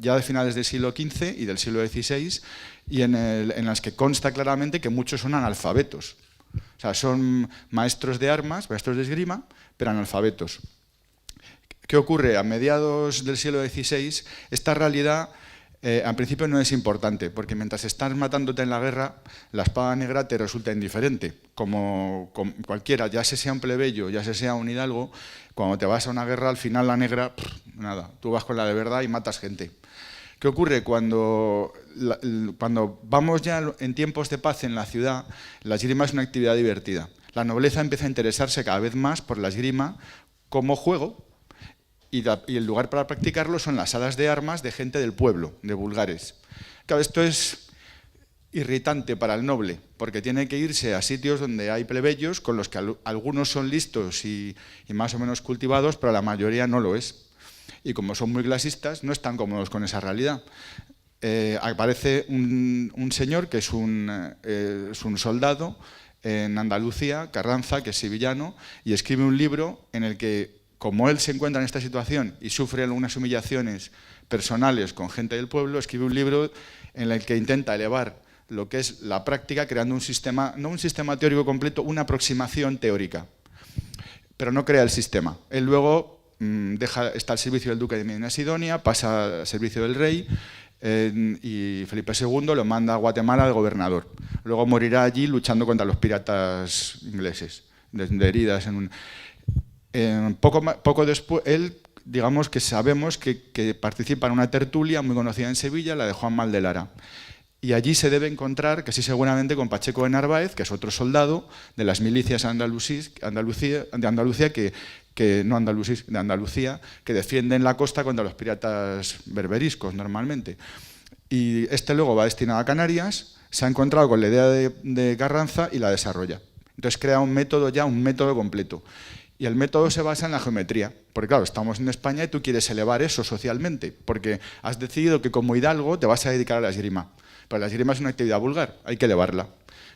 ya de finales del siglo XV y del siglo XVI, y en las que consta claramente que muchos son analfabetos. O sea, son maestros de armas, maestros de esgrima, pero analfabetos. ¿Qué ocurre? A mediados del siglo XVI, esta realidad al principio no es importante, porque mientras estás matándote en la guerra, la espada negra te resulta indiferente. Como cualquiera, ya sea un plebeyo, ya sea un hidalgo, cuando te vas a una guerra, al final la negra, nada, tú vas con la de verdad y matas gente. ¿Qué ocurre? Cuando vamos ya en tiempos de paz en la ciudad, la esgrima es una actividad divertida. La nobleza empieza a interesarse cada vez más por la esgrima como juego, y el lugar para practicarlo son las salas de armas de gente del pueblo, de vulgares. Claro, esto es irritante para el noble, porque tiene que irse a sitios donde hay plebeyos, con los que algunos son listos y más o menos cultivados, pero la mayoría no lo es. Y como son muy clasistas, no están cómodos con esa realidad. Aparece un señor que es un soldado en Andalucía, Carranza, que es sevillano, y escribe un libro en el que, como él se encuentra en esta situación y sufre algunas humillaciones personales con gente del pueblo, escribe un libro en el que intenta elevar lo que es la práctica, creando un sistema, no un sistema teórico completo, una aproximación teórica. Pero no crea el sistema. Él luego está al servicio del duque de Medina Sidonia, pasa al servicio del rey, y Felipe II lo manda a Guatemala de gobernador. Luego morirá allí luchando contra los piratas ingleses, de heridas. Poco después, él, digamos que sabemos que participa en una tertulia muy conocida en Sevilla, la de Juan Mal de Lara. Y allí se debe encontrar, casi seguramente, con Pacheco de Narváez, que es otro soldado de las milicias de Andalucía, que defienden la costa contra los piratas berberiscos normalmente. Y este luego va destinado a Canarias, se ha encontrado con la idea de Carranza y la desarrolla. Entonces crea un método completo. Y el método se basa en la geometría, porque claro, estamos en España y tú quieres elevar eso socialmente, porque has decidido que como hidalgo te vas a dedicar a la esgrima. Pero la esgrima es una actividad vulgar, hay que elevarla.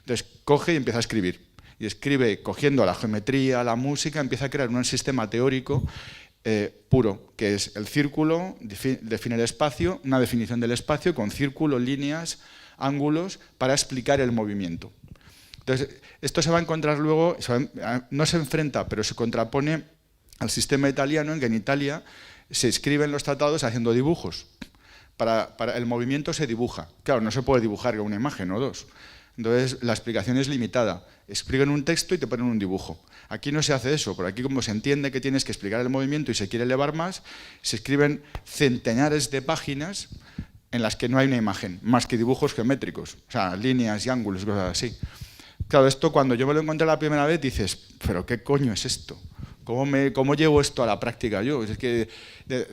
Entonces coge y empieza a escribir. Y escribe cogiendo la geometría, la música, empieza a crear un sistema teórico puro, que es el círculo, define el espacio, una definición del espacio con círculos, líneas, ángulos, para explicar el movimiento. Entonces, esto se va a encontrar luego, no se enfrenta, pero se contrapone al sistema italiano, en que en Italia se escriben los tratados haciendo dibujos. Para el movimiento se dibuja. Claro, no se puede dibujar con una imagen o dos. Entonces, la explicación es limitada. Explican un texto y te ponen un dibujo. Aquí no se hace eso, pero aquí como se entiende que tienes que explicar el movimiento y se quiere elevar más, se escriben centenares de páginas en las que no hay una imagen, más que dibujos geométricos, o sea, líneas y ángulos, cosas así. Claro, esto cuando yo me lo encontré la primera vez dices, ¿pero qué coño es esto? ¿Cómo llevo esto a la práctica yo? Es que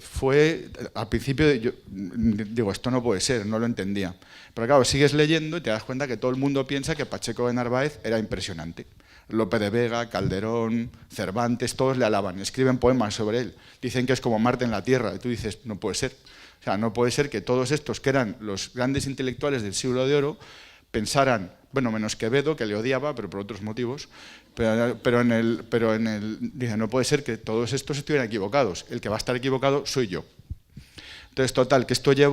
fue, al principio, yo digo, esto no puede ser, no lo entendía. Pero claro, sigues leyendo y te das cuenta que todo el mundo piensa que Pacheco de Narváez era impresionante. Lope de Vega, Calderón, Cervantes, todos le alaban, escriben poemas sobre él. Dicen que es como Marte en la Tierra. Y tú dices, no puede ser. O sea, no puede ser que todos estos, que eran los grandes intelectuales del siglo de oro, pensaran, bueno, menos Quevedo, que le odiaba, pero por otros motivos, pero dice, no puede ser que todos estos estuvieran equivocados. El que va a estar equivocado soy yo. Entonces, total, que esto ya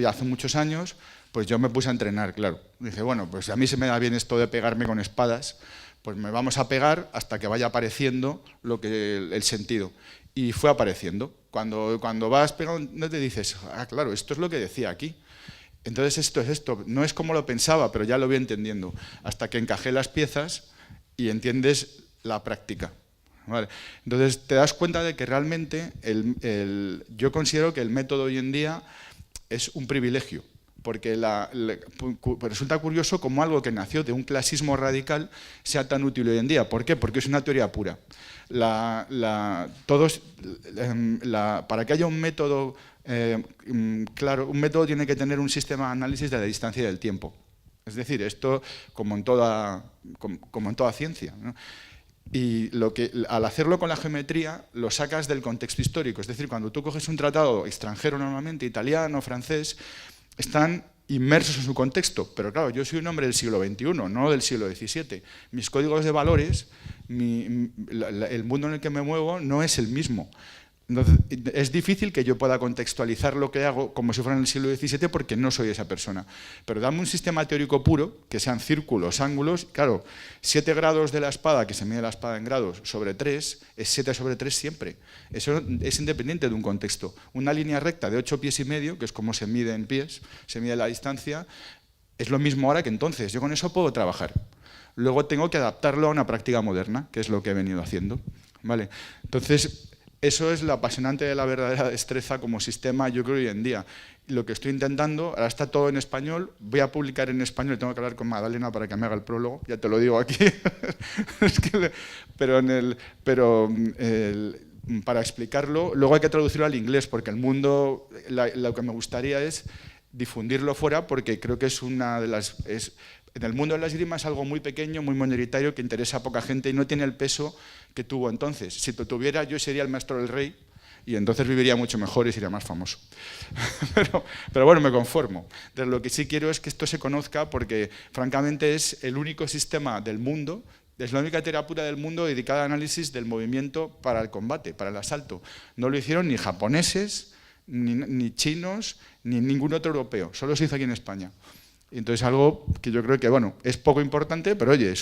hace muchos años, pues yo me puse a entrenar, claro. Dije, bueno, pues a mí se me da bien esto de pegarme con espadas, pues me vamos a pegar hasta que vaya apareciendo el sentido. Y fue apareciendo. Cuando vas pegando, te dices, ah, claro, esto es lo que decía aquí. Entonces esto es esto, no es como lo pensaba, pero ya lo voy entendiendo, hasta que encajé las piezas y entiendes la práctica. ¿Vale? Entonces te das cuenta de que realmente yo considero que el método hoy en día es un privilegio, porque resulta curioso cómo algo que nació de un clasismo radical sea tan útil hoy en día. ¿Por qué? Porque es una teoría pura. Para que haya un método claro, un método tiene que tener un sistema de análisis de la distancia y del tiempo. Es decir, esto como en toda ciencia, ¿no? Y al hacerlo con la geometría lo sacas del contexto histórico. Es decir, cuando tú coges un tratado extranjero normalmente, italiano, francés, están inmersos en su contexto. Pero claro, yo soy un hombre del siglo XXI, no del siglo XVII. Mis códigos de valores, el mundo en el que me muevo no es el mismo. Entonces, es difícil que yo pueda contextualizar lo que hago como si fuera en el siglo XVII porque no soy esa persona. Pero dame un sistema teórico puro, que sean círculos, ángulos. Claro, 7 grados de la espada, que se mide la espada en grados, sobre 3, es 7 sobre 3 siempre. Eso es independiente de un contexto. Una línea recta de 8 pies y medio, que es como se mide en pies, se mide la distancia, es lo mismo ahora que entonces. Yo con eso puedo trabajar. Luego tengo que adaptarlo a una práctica moderna, que es lo que he venido haciendo. ¿Vale? Entonces, eso es lo apasionante de la verdadera destreza como sistema, yo creo, hoy en día. Lo que estoy intentando, ahora está todo en español, voy a publicar en español, tengo que hablar con Magdalena para que me haga el prólogo, ya te lo digo aquí, para explicarlo, luego hay que traducirlo al inglés, porque el mundo, lo que me gustaría es difundirlo fuera, porque creo que es una de las... En el mundo de la esgrima es algo muy pequeño, muy minoritario, que interesa a poca gente y no tiene el peso que tuvo entonces. Si lo tuviera, yo sería el maestro del rey y entonces viviría mucho mejor y sería más famoso. pero bueno, me conformo. Entonces, lo que sí quiero es que esto se conozca porque, francamente, es el único sistema del mundo, es la única teoría pura del mundo dedicada al análisis del movimiento para el combate, para el asalto. No lo hicieron ni japoneses, ni chinos, ni ningún otro europeo. Solo se hizo aquí en España. Entonces, algo que yo creo que, bueno, es poco importante, pero oye,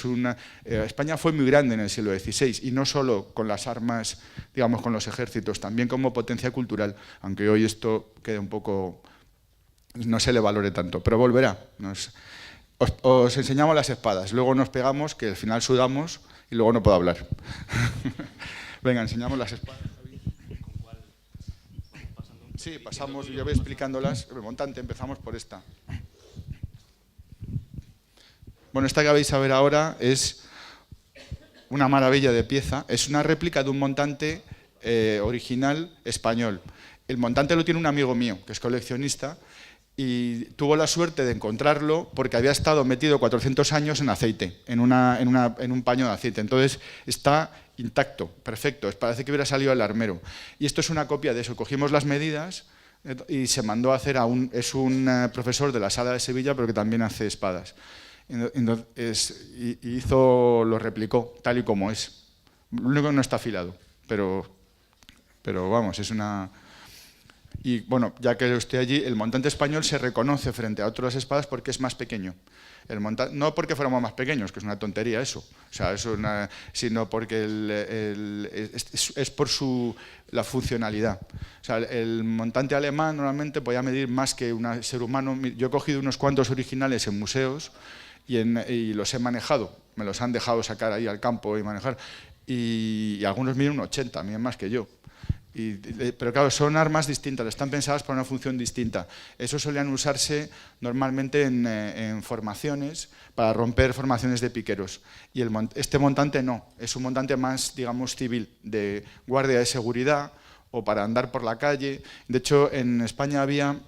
España fue muy grande en el siglo XVI, y no solo con las armas, digamos, con los ejércitos, también como potencia cultural, aunque hoy esto quede un poco, no se le valore tanto, pero volverá. Os enseñamos las espadas, luego nos pegamos, que al final sudamos, y luego no puedo hablar. Venga, enseñamos las espadas. Sí, pasamos, yo voy explicándolas. El montante, empezamos por esta. Bueno, esta que vais a ver ahora es una maravilla de pieza. Es una réplica de un montante original español. El montante lo tiene un amigo mío, que es coleccionista, y tuvo la suerte de encontrarlo porque había estado metido 400 años en aceite, en un paño de aceite. Entonces está intacto, perfecto, parece que hubiera salido del armero. Y esto es una copia de eso. Cogimos las medidas y se mandó a hacer es un profesor de la Sala de Sevilla, pero que también hace espadas. Entonces, lo replicó tal y como es. Lo único que no está afilado, pero vamos, es una... Y bueno, ya que estoy allí, el montante español se reconoce frente a otras espadas porque es más pequeño. No porque fuéramos más pequeños, que es una tontería eso, o sea, sino porque es por la funcionalidad. O sea, el montante alemán normalmente podía medir más que un ser humano. Yo he cogido unos cuantos originales en museos y los he manejado, me los han dejado sacar ahí al campo y manejar, y algunos miden un 80, miden más que yo. Pero claro, son armas distintas, están pensadas para una función distinta. Eso solían usarse normalmente en formaciones, para romper formaciones de piqueros. Y este montante no, es un montante más, digamos, civil, de guardia de seguridad o para andar por la calle. De hecho, en España había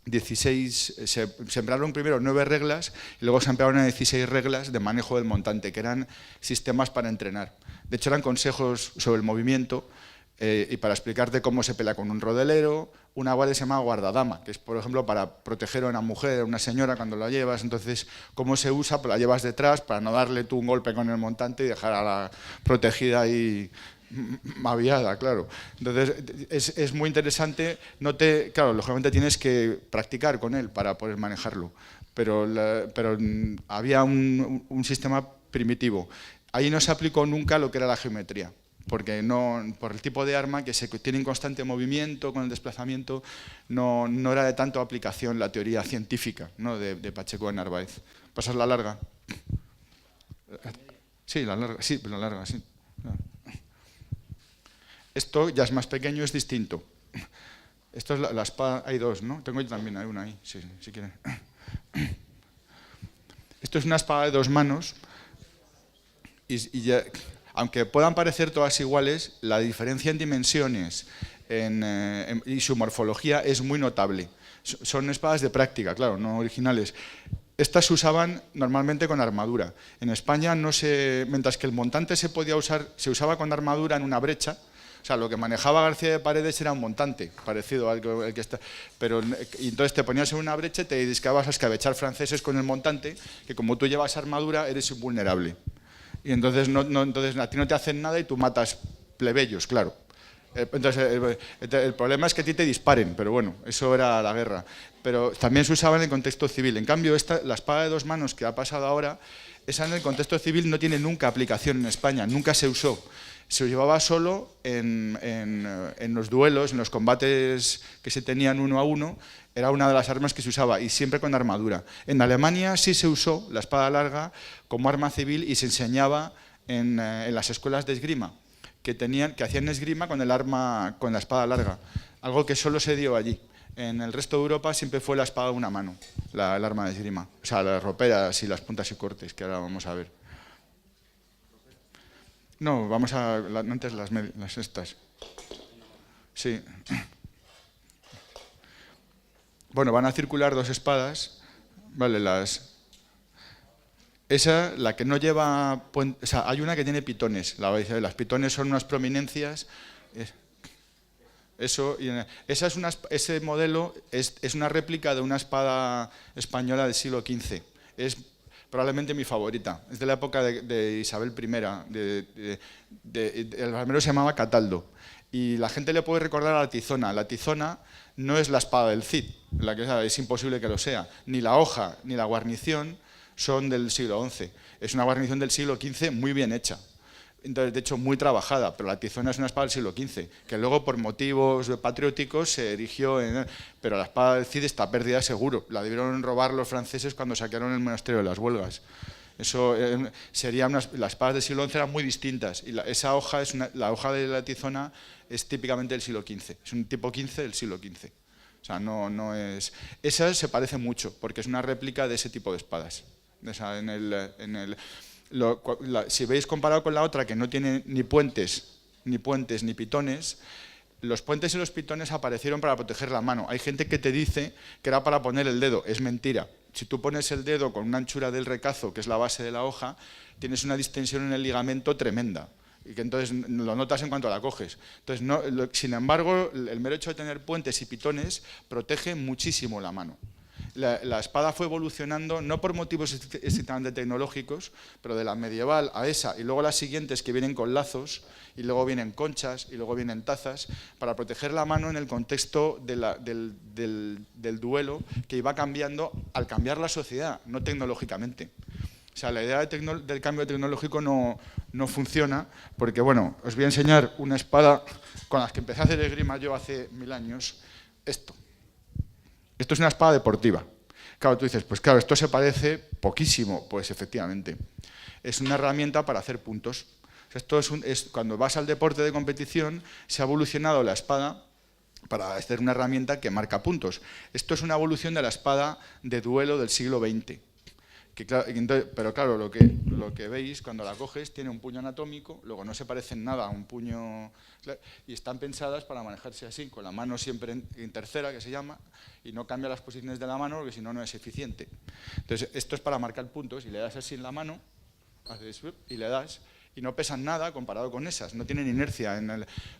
16, se emplearon primero 9 reglas y luego se emplearon 16 reglas de manejo del montante, que eran sistemas para entrenar. De hecho, eran consejos sobre el movimiento. Y para explicarte cómo se pelea con un rodelero, una guardia se llama guardadama, que es, por ejemplo, para proteger a una mujer, a una señora cuando la llevas. Entonces, ¿cómo se usa? Pues la llevas detrás para no darle tú un golpe con el montante y dejar a la protegida ahí aviada, claro. Entonces, es muy interesante. Claro, lógicamente tienes que practicar con él para poder manejarlo, pero había un sistema primitivo. Ahí no se aplicó nunca lo que era la geometría, porque por el tipo de arma que tiene en constante movimiento con el desplazamiento, no era de tanto aplicación la teoría científica, ¿no? de Pacheco de Narváez. ¿Pasas la larga? Sí, la larga, sí. Esto ya es más pequeño, es distinto. Esto es la espada, hay dos, ¿no? Tengo yo también, hay una ahí, sí, si quieren. Esto es una espada de 2 manos y ya... Aunque puedan parecer todas iguales, la diferencia en dimensiones y su morfología es muy notable. Son espadas de práctica, claro, no originales. Estas se usaban normalmente con armadura. En España, mientras que el montante se usaba con armadura en una brecha. O sea, lo que manejaba García de Paredes era un montante, parecido al que está. Y entonces te ponías en una brecha y te dedicabas a escabechar franceses con el montante, que como tú llevas armadura, eres invulnerable. Y entonces, entonces a ti no te hacen nada y tú matas plebeyos, claro. Entonces el problema es que a ti te disparen, pero bueno, eso era la guerra. Pero también se usaba en el contexto civil. En cambio, la espada de 2 manos que ha pasado ahora, esa en el contexto civil no tiene nunca aplicación en España, nunca se usó. Se llevaba solo en los duelos, en los combates que se tenían 1 a 1, era una de las armas que se usaba, y siempre con armadura. En Alemania sí se usó la espada larga como arma civil y se enseñaba en las escuelas de esgrima, que hacían esgrima con la espada larga, algo que solo se dio allí. En el resto de Europa siempre fue la espada de 1 mano, el arma de esgrima, o sea, las roperas y las puntas y cortes, que ahora vamos a ver. No, vamos a antes las estas. Sí. Bueno, van a circular 2 espadas, vale, la que no lleva, o sea, hay una que tiene pitones, las pitones son unas prominencias. Ese modelo es una réplica de una espada española del siglo XV. Es probablemente mi favorita. Es de la época de Isabel I. El armero se llamaba Cataldo. Y la gente le puede recordar a la tizona. La tizona no es la espada del Cid, es imposible que lo sea. Ni la hoja ni la guarnición son del siglo XI. Es una guarnición del siglo XV muy bien hecha. Entonces, de hecho, muy trabajada, pero la tizona es una espada del siglo XV, que luego por motivos patrióticos se erigió pero la espada del Cid está perdida seguro. La debieron robar los franceses cuando saquearon el monasterio de las Huelgas. Eso las espadas del siglo XI eran muy distintas y esa hoja la hoja de la tizona es típicamente del siglo XV. Es un tipo 15 del siglo XV. O sea, no es. Esa se parece mucho porque es una réplica de ese tipo de espadas. Si veis comparado con la otra que no tiene ni puentes ni pitones, los puentes y los pitones aparecieron para proteger la mano. Hay gente que te dice que era para poner el dedo, es mentira. Si tú pones el dedo con una anchura del recazo, que es la base de la hoja, tienes una distensión en el ligamento tremenda, y que entonces lo notas en cuanto la coges. Entonces, sin embargo, el mero hecho de tener puentes y pitones protege muchísimo la mano. La espada fue evolucionando, no por motivos estrictamente tecnológicos, pero de la medieval a esa, y luego las siguientes que vienen con lazos, y luego vienen conchas, y luego vienen tazas, para proteger la mano en el contexto del duelo que iba cambiando al cambiar la sociedad, no tecnológicamente. O sea, la idea del cambio tecnológico no funciona, porque, bueno, os voy a enseñar una espada con la que empecé a hacer esgrima yo hace 1000 años, esto. Esto es una espada deportiva. Claro, tú dices, pues claro, esto se parece poquísimo. Pues efectivamente, es una herramienta para hacer puntos. O sea, cuando vas al deporte de competición, se ha evolucionado la espada para hacer una herramienta que marca puntos. Esto es una evolución de la espada de duelo del siglo XX. Pero claro, lo que veis cuando la coges tiene un puño anatómico, luego no se parece en nada a un puño, y están pensadas para manejarse así, con la mano siempre en tercera, que se llama, y no cambia las posiciones de la mano porque si no, no es eficiente. Entonces, esto es para marcar puntos, y le das así en la mano, haces y le das, y no pesan nada comparado con esas, no tienen inercia.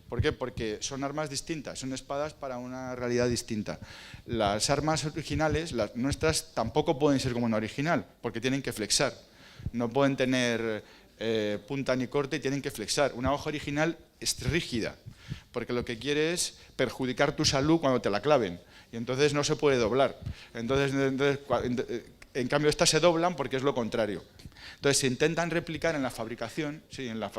¿Por qué? Porque son armas distintas, son espadas para una realidad distinta. Las armas originales, las nuestras, tampoco pueden ser como una original, porque tienen que flexar. No pueden tener punta ni corte y tienen que flexar. Una hoja original es rígida, porque lo que quiere es perjudicar tu salud cuando te la claven, y entonces no se puede doblar. En cambio, estas se doblan porque es lo contrario. Entonces, se intentan replicar en la fabricación, sí, en la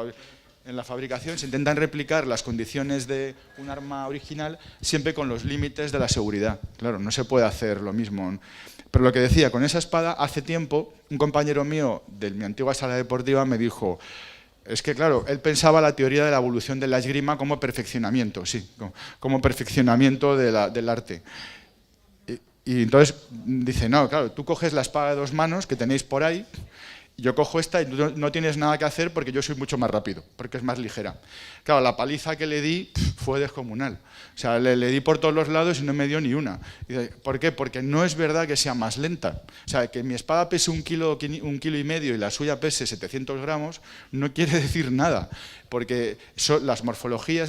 fabricación se intentan replicar las condiciones de un arma original siempre con los límites de la seguridad. Claro, no se puede hacer lo mismo. Pero lo que decía, con esa espada, hace tiempo, un compañero mío de mi antigua sala deportiva me dijo, es que claro, él pensaba la teoría de la evolución de la esgrima como perfeccionamiento, sí, como perfeccionamiento del arte. Y entonces dice, no, claro, tú coges la espada de 2 manos que tenéis por ahí, yo cojo esta y no tienes nada que hacer porque yo soy mucho más rápido, porque es más ligera. Claro, la paliza que le di fue descomunal. O sea, le di por todos los lados y no me dio ni una. ¿Por qué? Porque no es verdad que sea más lenta. O sea, que mi espada pese 1,5 kilos y la suya pese 700 gramos, no quiere decir nada, porque las morfologías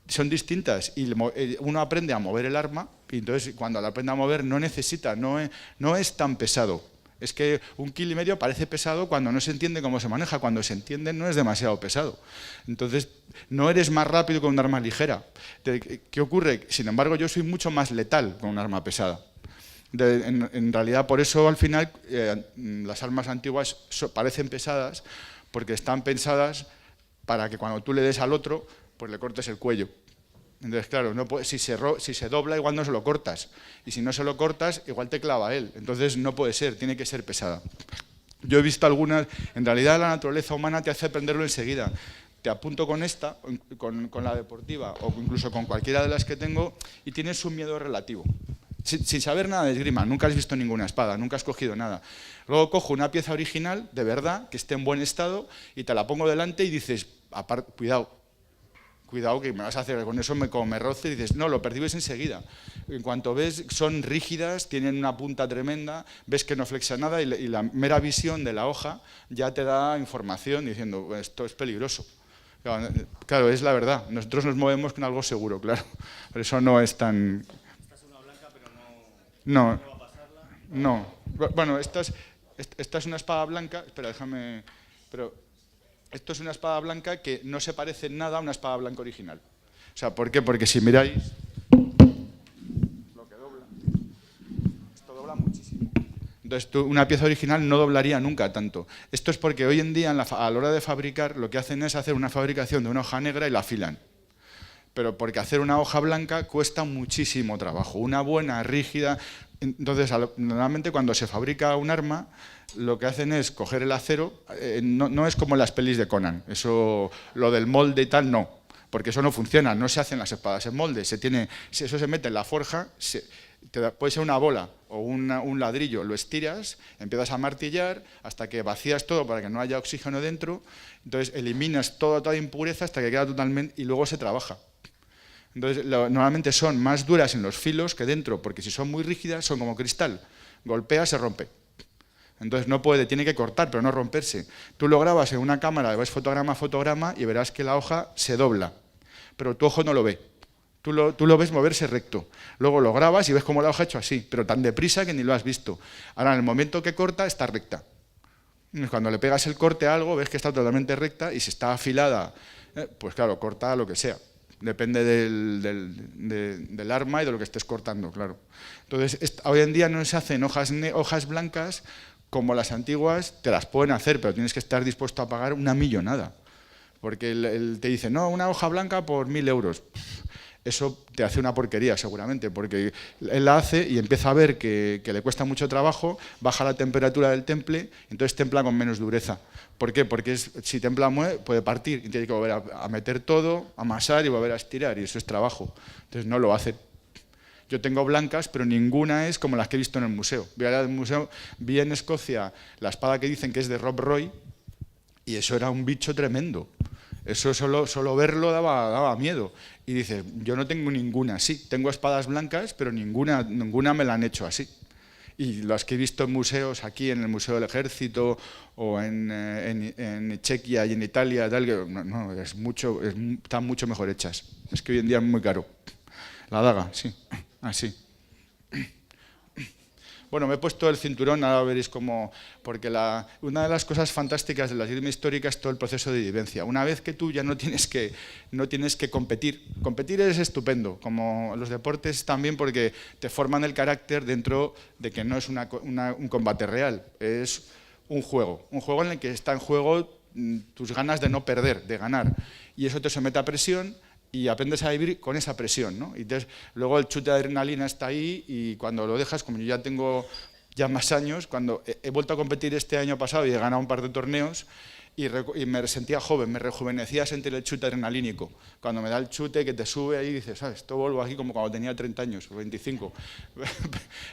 son distintas y uno aprende a mover el arma y entonces cuando la aprende a mover no necesita, no es tan pesado. Es que 1,5 kilos parece pesado cuando no se entiende cómo se maneja, cuando se entiende no es demasiado pesado. Entonces no eres más rápido con un arma ligera. ¿Qué ocurre? Sin embargo, yo soy mucho más letal con un arma pesada. En realidad, por eso al final las armas antiguas parecen pesadas porque están pensadas para que cuando tú le des al otro, pues le cortes el cuello. Entonces, claro, si se dobla igual no se lo cortas, y si no se lo cortas igual te clava él, entonces no puede ser, tiene que ser pesada. Yo he visto algunas, en realidad la naturaleza humana te hace aprenderlo enseguida. Te apunto con esta, con la deportiva, o incluso con cualquiera de las que tengo, y tienes un miedo relativo. Sin saber nada de esgrima, nunca has visto ninguna espada, nunca has cogido nada. Luego cojo una pieza original, de verdad, que esté en buen estado, y te la pongo delante y dices, cuidado que me vas a hacer, con eso como me roce, y dices, no, lo percibes enseguida. En cuanto ves, son rígidas, tienen una punta tremenda, ves que no flexa nada y la mera visión de la hoja ya te da información diciendo, esto es peligroso. Claro, es la verdad. Nosotros nos movemos con algo seguro, claro. Por eso no es tan... Esta es una blanca, pero no... No, no. Bueno, esta es una espada blanca... Espera, déjame... Pero esto es una espada blanca que no se parece en nada a una espada blanca original. O sea, ¿por qué? Porque si miráis... Lo que dobla... Esto dobla muchísimo. Entonces, una pieza original no doblaría nunca tanto. Esto es porque hoy en día, a la hora de fabricar, lo que hacen es hacer una fabricación de una hoja negra y la afilan. Pero porque hacer una hoja blanca cuesta muchísimo trabajo. Una buena, rígida... Entonces, normalmente cuando se fabrica un arma, lo que hacen es coger el acero, no es como en las pelis de Conan, eso, lo del molde y tal, no, porque eso no funciona, no se hacen las espadas en molde, eso se mete en la forja, puede ser una bola o un ladrillo, lo estiras, empiezas a martillar hasta que vacías todo para que no haya oxígeno dentro, entonces eliminas toda impureza hasta que queda totalmente, y luego se trabaja. Entonces, normalmente son más duras en los filos que dentro, porque si son muy rígidas son como cristal, golpea, se rompe. Entonces tiene que cortar, pero no romperse. Tú lo grabas en una cámara, ves fotograma a fotograma y verás que la hoja se dobla, pero tu ojo no lo ve. Tú lo ves moverse recto. Luego lo grabas y ves cómo la hoja ha hecho así, pero tan deprisa que ni lo has visto. Ahora, en el momento que corta, está recta. Cuando le pegas el corte a algo, ves que está totalmente recta y si está afilada, pues claro, corta lo que sea. Depende del arma y de lo que estés cortando, claro. Entonces, hoy en día no se hacen hojas blancas como las antiguas, te las pueden hacer, pero tienes que estar dispuesto a pagar una millonada. Porque él te dice, no, una hoja blanca por 1.000 euros. Eso te hace una porquería, seguramente, porque él la hace y empieza a ver que le cuesta mucho trabajo, baja la temperatura del temple, entonces templa con menos dureza. ¿Por qué? Porque si templa puede partir, y tiene que volver a meter todo, amasar y volver a estirar, y eso es trabajo. Entonces no lo hace. Yo tengo blancas, pero ninguna es como las que he visto en el museo. Vi en Escocia la espada que dicen que es de Rob Roy, y eso era un bicho tremendo. Eso solo verlo daba miedo. Y dice, yo no tengo ninguna así. Tengo espadas blancas, pero ninguna me la han hecho así. Y las que he visto en museos, aquí en el Museo del Ejército, o en Chequia y en Italia, tal, están mucho mejor hechas. Es que hoy en día es muy caro. La daga, sí, así. Bueno, me he puesto el cinturón, ahora veréis cómo... Porque una de las cosas fantásticas de la esgrima histórica es todo el proceso de vivencia. Una vez que tú ya no tienes que competir. Competir es estupendo, como los deportes también, porque te forman el carácter dentro de que no es un combate real, es un juego en el que está en juego tus ganas de no perder, de ganar. Y eso te somete a presión, y aprendes a vivir con esa presión, ¿no? Y entonces, luego el chute de adrenalina está ahí y cuando lo dejas, como yo ya tengo más años, cuando he vuelto a competir este año pasado y he ganado un par de torneos y me sentía joven, me rejuvenecía sentir el chute adrenalínico. Cuando me da el chute que te sube ahí y dices, ¿sabes? Esto vuelvo aquí como cuando tenía 30 años o 25.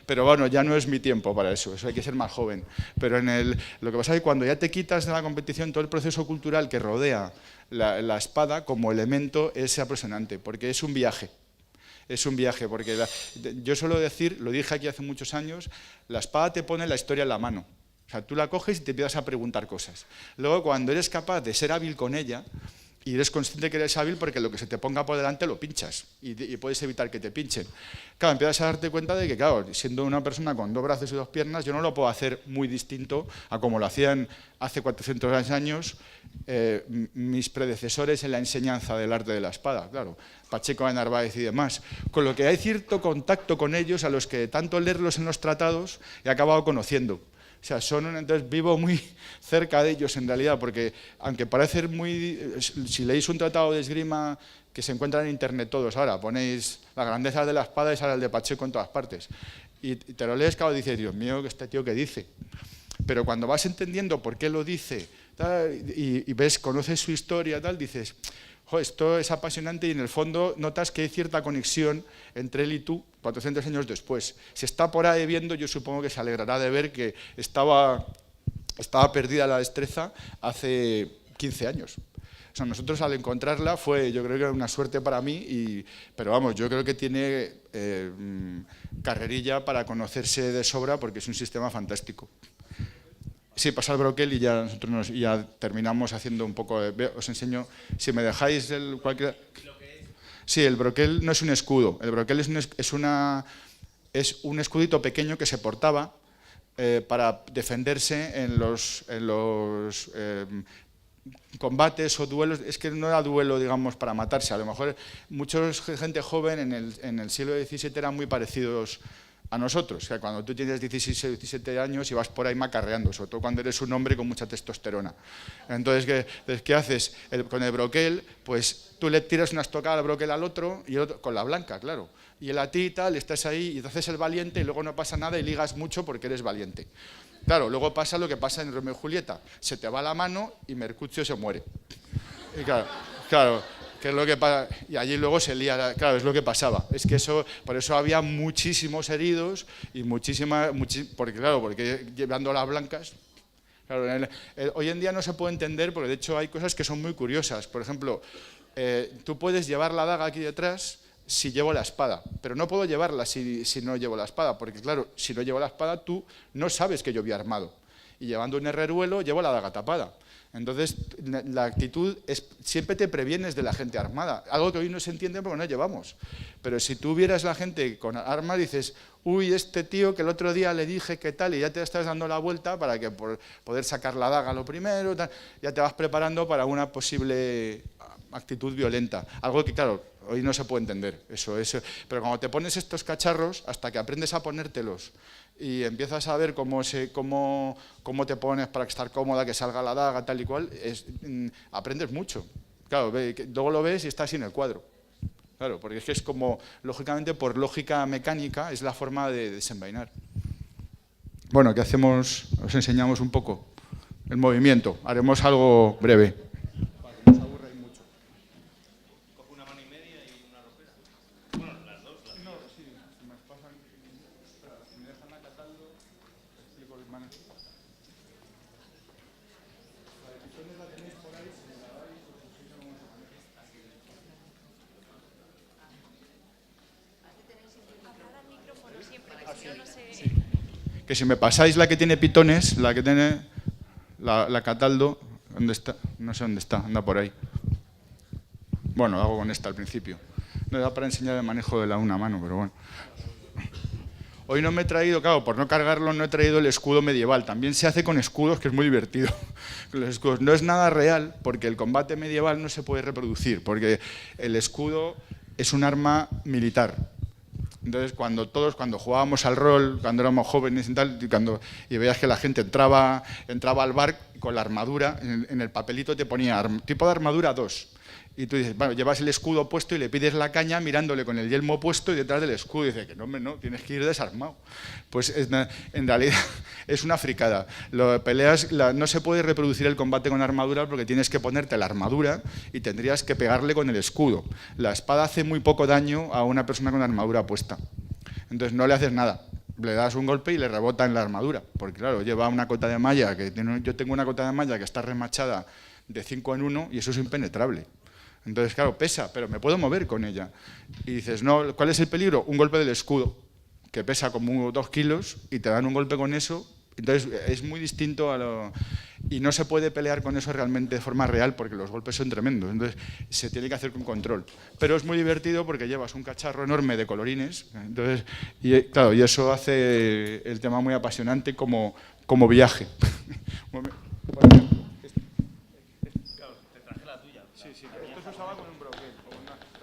Pero bueno, ya no es mi tiempo para eso hay que ser más joven. Pero lo que pasa es que cuando ya te quitas de la competición, todo el proceso cultural que rodea la espada como elemento es apasionante, porque es un viaje. Es un viaje, porque yo suelo decir, lo dije aquí hace muchos años, la espada te pone la historia en la mano. O sea, tú la coges y te empiezas a preguntar cosas. Luego, cuando eres capaz de ser hábil con ella, y eres consciente que eres hábil porque lo que se te ponga por delante lo pinchas y puedes evitar que te pinchen. Claro, empiezas a darte cuenta de que, claro, siendo una persona con 2 brazos y 2 piernas, yo no lo puedo hacer muy distinto a como lo hacían hace 400 años mis predecesores en la enseñanza del arte de la espada, claro, Pacheco de Narváez y demás. Con lo que hay cierto contacto con ellos a los que tanto leerlos en los tratados he acabado conociendo. O sea, entonces vivo muy cerca de ellos en realidad, porque aunque parece si leéis un tratado de esgrima que se encuentra en internet todos ahora, ponéis la grandeza de la espada y sale el de Pacheco en todas partes. Y te lo lees, claro, y dices, Dios mío, ¿este tío qué dice? Pero cuando vas entendiendo por qué lo dice tal, y conoces su historia, tal, dices, jo, esto es apasionante y en el fondo notas que hay cierta conexión entre él y tú 400 años después. Si está por ahí viendo, yo supongo que se alegrará de ver que estaba perdida la destreza hace 15 años. O sea, nosotros al encontrarla yo creo que era una suerte para mí, pero vamos, yo creo que tiene carrerilla para conocerse de sobra porque es un sistema fantástico. Sí, pasa el broquel y ya nosotros ya terminamos haciendo un poco de... Os enseño, si me dejáis cualquier... Sí, el broquel no es un escudo, el broquel es un escudito pequeño que se portaba para defenderse en los combates o duelos. Es que no era duelo, digamos, para matarse. A lo mejor mucha gente joven en el siglo XVII eran muy parecidos a nosotros. O sea, cuando tú tienes 16 o 17 años y vas por ahí macarreando, sobre todo cuando eres un hombre con mucha testosterona. Entonces, ¿qué haces? Con el broquel, pues tú le tiras una estocada al broquel al otro, y el otro, con la blanca, claro. Y él a ti y tal, estás ahí y te haces el valiente y luego no pasa nada y ligas mucho porque eres valiente. Claro, luego pasa lo que pasa en Romeo y Julieta. Se te va la mano y Mercutio se muere. Y claro, que es lo que pasa, y allí luego se lía, claro, es lo que pasaba. Es que por eso había muchísimos heridos y porque llevando las blancas. Claro, hoy en día no se puede entender, porque de hecho hay cosas que son muy curiosas. Por ejemplo, tú puedes llevar la daga aquí detrás si llevo la espada, pero no puedo llevarla si no llevo la espada, porque claro, si no llevo la espada tú no sabes que yo voy armado. Y llevando un herreruelo llevo la daga tapada. Entonces, la actitud es, siempre te previenes de la gente armada, algo que hoy no se entiende porque no llevamos. Pero si tú vieras la gente con armas, dices, uy, este tío que el otro día le dije qué tal, y ya te estás dando la vuelta para que poder sacar la daga lo primero, tal, ya te vas preparando para una posible actitud violenta. Algo que, claro, hoy no se puede entender, eso. Pero cuando te pones estos cacharros, hasta que aprendes a ponértelos, y empiezas a ver cómo te pones para estar cómoda, que salga la daga, tal y cual, aprendes mucho. Claro, luego lo ves y estás sin el cuadro. Claro, porque es que es como, lógicamente, por lógica mecánica, es la forma de desenvainar. Bueno, ¿qué hacemos? Os enseñamos un poco el movimiento. Haremos algo breve. Para que no os aburráis mucho. Cojo una mano y media y una ropera. Bueno, las dos. No, sí, si me pasan... Espera, si me dejan acatando, explico las manos. La decisión la tenéis por ahí, si me la dais, os enseño cómo se maneja. Que si me pasáis la que tiene pitones, la que tiene la Cataldo, ¿dónde está? No sé dónde está, anda por ahí. Bueno, hago con esta al principio. No da para enseñar el manejo de la una mano, pero bueno. Hoy no me he traído, claro, por no cargarlo, no he traído el escudo medieval. También se hace con escudos, que es muy divertido. Los escudos no es nada real, porque el combate medieval no se puede reproducir, porque el escudo es un arma militar. Entonces, cuando jugábamos al rol, cuando éramos jóvenes y tal, y veías que la gente entraba al bar con la armadura, en el papelito te ponía tipo de armadura 2. Y tú dices, bueno, llevas el escudo puesto y le pides la caña mirándole con el yelmo puesto y detrás del escudo. Y dice que no, hombre, no, tienes que ir desarmado. Pues en realidad es una fricada. No se puede reproducir el combate con armadura porque tienes que ponerte la armadura y tendrías que pegarle con el escudo. La espada hace muy poco daño a una persona con armadura puesta. Entonces no le haces nada. Le das un golpe y le rebota en la armadura. Porque claro, lleva una cota de malla, yo tengo una cota de malla que está remachada de 5 en 1 y eso es impenetrable. Entonces, claro, pesa, pero me puedo mover con ella. Y dices, no, ¿cuál es el peligro? Un golpe del escudo, que pesa como 2 kilos y te dan un golpe con eso. Entonces, es muy distinto a lo... Y no se puede pelear con eso realmente de forma real porque los golpes son tremendos. Entonces, se tiene que hacer con control. Pero es muy divertido porque llevas un cacharro enorme de colorines. Entonces, y claro, y eso hace el tema muy apasionante como viaje.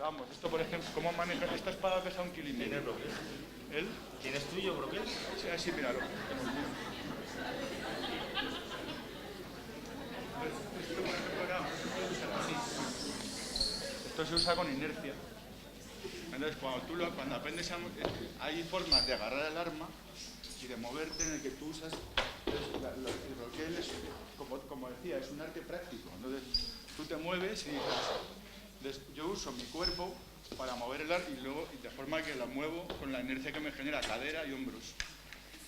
Vamos, esto por ejemplo, ¿cómo manejas? Esta espada pesa 1,5 kilos. ¿Tienes broquel? ¿Él? ¿Tienes tuyo broquel? Sí, así, míralo. Esto se usa con inercia. Entonces, cuando aprendes hay formas de agarrar el arma y de moverte en el que tú usas. El broquel es, como decía, es un arte práctico. Entonces, tú te mueves y dices, yo uso mi cuerpo para mover el arma y de forma que la muevo con la inercia que me genera cadera y hombros.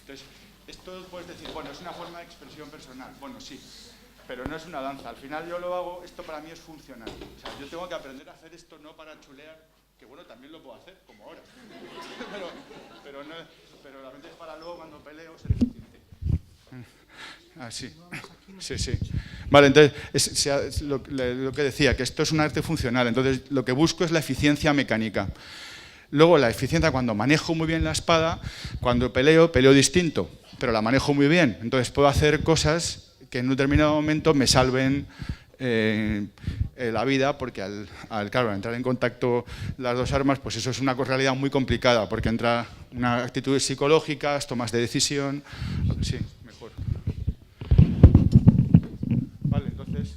Entonces, esto puedes decir, bueno, es una forma de expresión personal. Bueno, sí, pero no es una danza. Al final yo lo hago, esto para mí es funcional. O sea, yo tengo que aprender a hacer esto no para chulear, que bueno, también lo puedo hacer, como ahora. pero realmente es para luego cuando peleo ser eficiente. Así. Sí, sí. Vale, entonces, es lo que decía, que esto es un arte funcional. Entonces, lo que busco es la eficiencia mecánica. Luego, la eficiencia cuando manejo muy bien la espada, cuando peleo distinto, pero la manejo muy bien. Entonces, puedo hacer cosas que en un determinado momento me salven la vida, porque claro, al entrar en contacto las dos armas, pues eso es una realidad muy complicada, porque entra una actitudes psicológicas, tomas de decisión. Sí, mejor. Vale, entonces,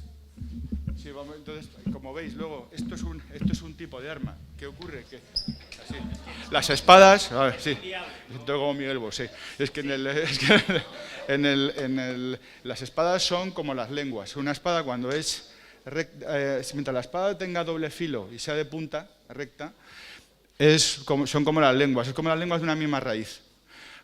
sí, entonces, como veis, luego, esto es un tipo de arma. ¿Qué ocurre? Que así, las espadas, a ver, sí, tengo como Miguel Bosé. Es que, las espadas son como las lenguas. Una espada cuando es mientras la espada tenga doble filo y sea de punta, recta, son como las lenguas, es como las lenguas de una misma raíz.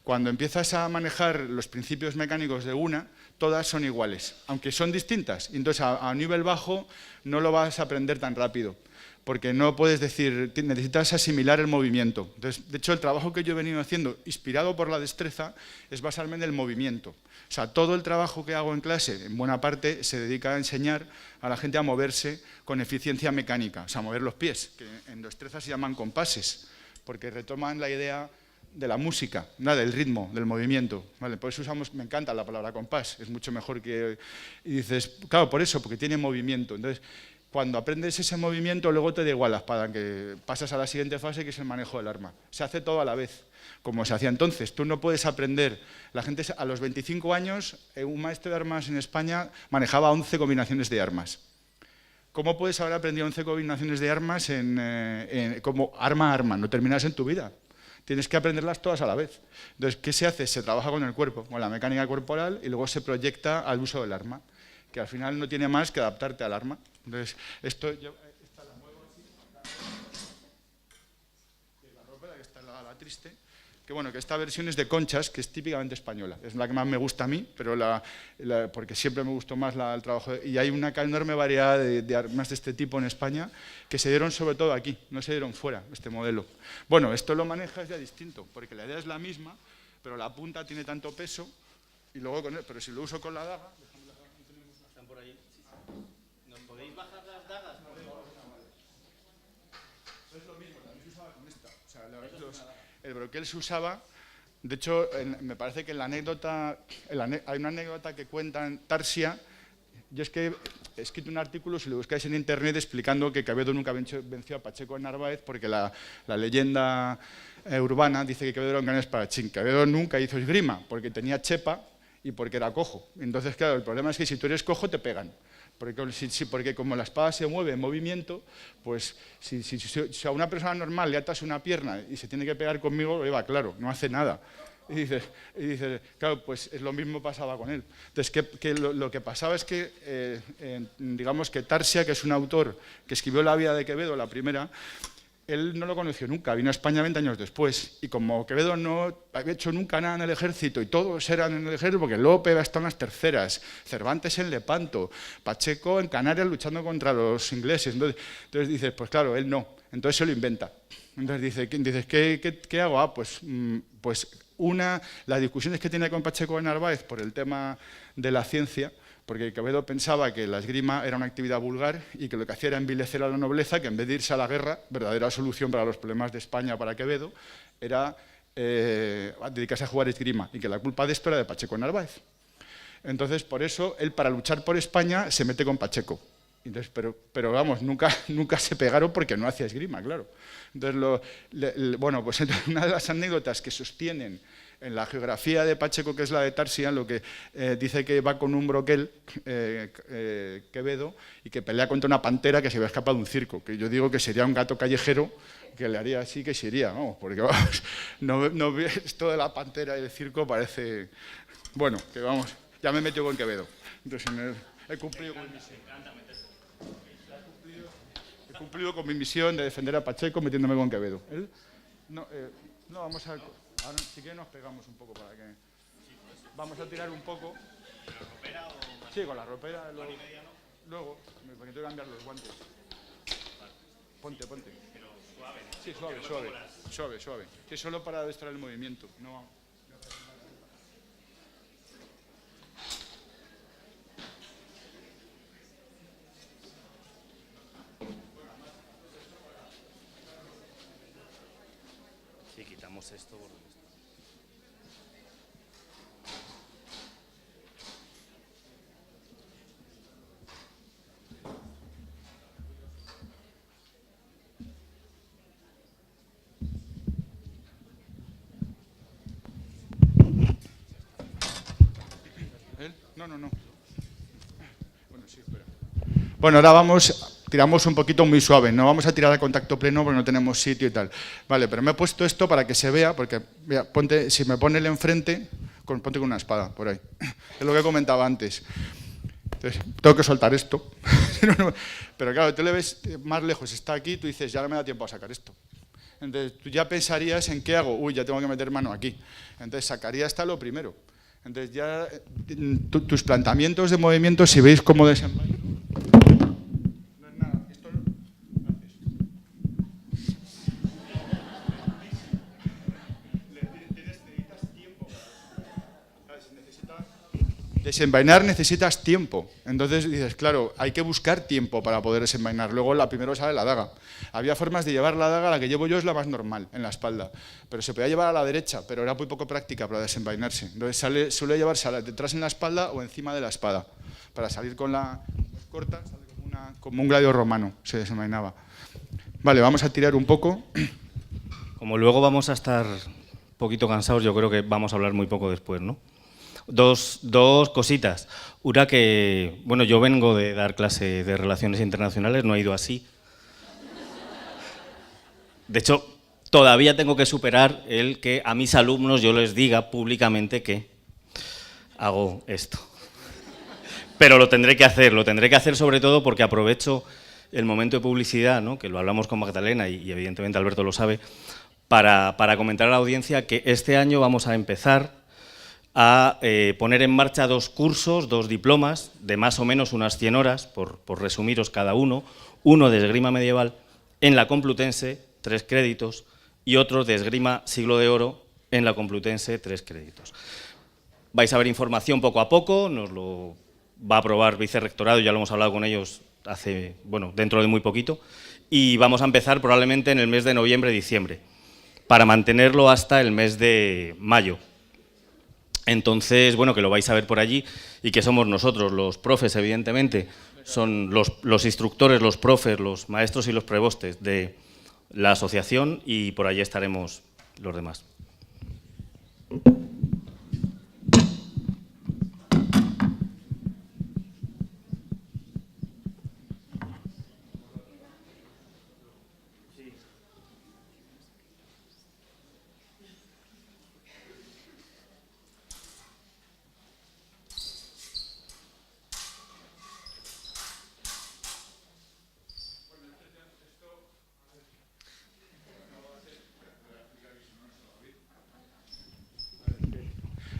Cuando empiezas a manejar los principios mecánicos de una, todas son iguales, aunque son distintas. Entonces, a nivel bajo no lo vas a aprender tan rápido, porque no puedes decir, necesitas asimilar el movimiento. Entonces, de hecho, el trabajo que yo he venido haciendo, inspirado por la destreza, es basarme en el movimiento. O sea, todo el trabajo que hago en clase, en buena parte, se dedica a enseñar a la gente a moverse con eficiencia mecánica, o sea, mover los pies, que en destreza se llaman compases, porque retoman la idea de la música, del ritmo, del movimiento. ¿Vale? Por eso me encanta la palabra compás, es mucho mejor que... Y dices, claro, por eso, porque tiene movimiento. Entonces, cuando aprendes ese movimiento, luego te da igual la espada, que pasas a la siguiente fase, que es el manejo del arma. Se hace todo a la vez, como se hacía entonces. Tú no puedes aprender... La gente, a los 25 años, un maestro de armas en España manejaba 11 combinaciones de armas. ¿Cómo puedes haber aprendido 11 combinaciones de armas como arma a arma? No terminas en tu vida. Tienes que aprenderlas todas a la vez. Entonces, ¿qué se hace? Se trabaja con el cuerpo, con la mecánica corporal, y luego se proyecta al uso del arma, que al final no tiene más que adaptarte al arma. Entonces, esta la muevo así. La ropa, que está la triste. Que bueno, que esta versión es de conchas, que es típicamente española. Es la que más me gusta a mí, pero porque siempre me gustó más el trabajo. Y hay una enorme variedad de armas de este tipo en España, que se dieron sobre todo aquí, no se dieron fuera, este modelo. Bueno, esto lo manejas ya distinto, porque la idea es la misma, pero la punta tiene tanto peso, y luego pero si lo uso con la daga... ¿Están por ahí? ¿Nos podéis bajar las dagas, por favor? Es lo mismo, también se usaba con esta. O sea, el broquel se usaba, de hecho, me parece que en la anécdota, hay una anécdota que cuenta en Tarsia. Yo es que he escrito un artículo, si lo buscáis en internet, explicando que Quevedo nunca venció a Pacheco de Narváez, porque la leyenda urbana dice que Quevedo era un gran espadachín. Quevedo nunca hizo esgrima, porque tenía chepa y porque era cojo. Entonces, claro, el problema es que si tú eres cojo, te pegan. Porque como la espada se mueve en movimiento, pues si a una persona normal le atas una pierna y se tiene que pegar conmigo, lo lleva claro, no hace nada. Y dices, claro, pues es lo mismo pasaba con él. Entonces, lo que pasaba es que, digamos que Tarsia, que es un autor que escribió la vida de Quevedo, la primera, él no lo conoció nunca, vino a España 20 años después. Y como Quevedo no había hecho nunca nada en el ejército, y todos eran en el ejército, porque Lope está en las terceras, Cervantes en Lepanto, Pacheco en Canarias luchando contra los ingleses. Entonces dices, pues claro, él no. Entonces se lo inventa. Entonces dices, ¿qué hago? Pues las discusiones que tiene con Pacheco de Narváez por el tema de la ciencia, porque Quevedo pensaba que la esgrima era una actividad vulgar y que lo que hacía era envilecer a la nobleza, que en vez de irse a la guerra, verdadera solución para los problemas de España para Quevedo, era dedicarse a jugar esgrima, y que la culpa de esto era de Pacheco de Narváez. Entonces, por eso, él para luchar por España se mete con Pacheco. Entonces, pero vamos, nunca se pegaron porque no hacía esgrima, claro. Entonces, bueno, pues una de las anécdotas que sostienen en la geografía de Pacheco, que es la de Tarsia, lo que dice que va con un broquel, Quevedo, y que pelea contra una pantera que se había escapado de un circo, que yo digo que sería un gato callejero que le haría así, que se iría, vamos, porque vamos, esto de la pantera y el circo parece... Bueno, que vamos, ya me he metido con Quevedo. Entonces, he cumplido con mi misión. He cumplido con mi misión de defender a Pacheco metiéndome con Quevedo. No, vamos a... Ahora sí que nos pegamos un poco para que... Vamos a tirar un poco. ¿Con la ropera o...? Sí, con la ropera. ¿Mano y media no? Luego, porque tengo que cambiar los guantes. Ponte. Pero suave, ¿no? Sí, suave. Sí, solo para distraer el movimiento. No. Quitamos esto porque esto. No. Bueno, sí, espera. Bueno, ahora tiramos un poquito muy suave, no vamos a tirar a contacto pleno porque no tenemos sitio y tal. Vale, pero me he puesto esto para que se vea, porque mira, si me pone el enfrente, ponte con una espada, por ahí. Es lo que comentaba antes. Entonces, tengo que soltar esto. Pero claro, tú le ves más lejos, está aquí, tú dices, ya no me da tiempo a sacar esto. Entonces, tú ya pensarías en qué hago. Uy, ya tengo que meter mano aquí. Entonces, sacaría hasta lo primero. Entonces, ya tus planteamientos de movimiento, si veis cómo desenvaino. No es nada. Esto no haces. Necesitas tiempo. Desenvainar necesitas tiempo. Entonces dices, claro, hay que buscar tiempo para poder desenvainar. Luego, primero sale la daga. Había formas de llevar la daga, la que llevo yo es la más normal, en la espalda. Pero se podía llevar a la derecha, pero era muy poco práctica para desenvainarse. Entonces suele llevarse detrás en la espalda o encima de la espada. Para salir con la corta, sale como un gladio romano, se desenvainaba. Vale, vamos a tirar un poco. Como luego vamos a estar un poquito cansados, yo creo que vamos a hablar muy poco después, ¿no? Dos cositas. Una que, bueno, yo vengo de dar clase de Relaciones Internacionales, no he ido así. De hecho, todavía tengo que superar el que a mis alumnos yo les diga públicamente que hago esto. Pero lo tendré que hacer sobre todo porque aprovecho el momento de publicidad, ¿no? Que lo hablamos con Magdalena y evidentemente Alberto lo sabe, para comentar a la audiencia que este año vamos a empezar a poner en marcha 2 cursos, 2 diplomas de más o menos unas 100 horas, por resumiros cada uno de esgrima medieval en la Complutense, 3 créditos, y otro de esgrima siglo de oro en la Complutense, 3 créditos. Vais a ver información poco a poco, nos lo va a aprobar Vicerrectorado, ya lo hemos hablado con ellos dentro de muy poquito, y vamos a empezar probablemente en el mes de noviembre-diciembre, para mantenerlo hasta el mes de mayo. Entonces, bueno, que lo vais a ver por allí y que somos nosotros, los profes, evidentemente, son los instructores, los profes, los maestros y los prebostes de la asociación y por allí estaremos los demás.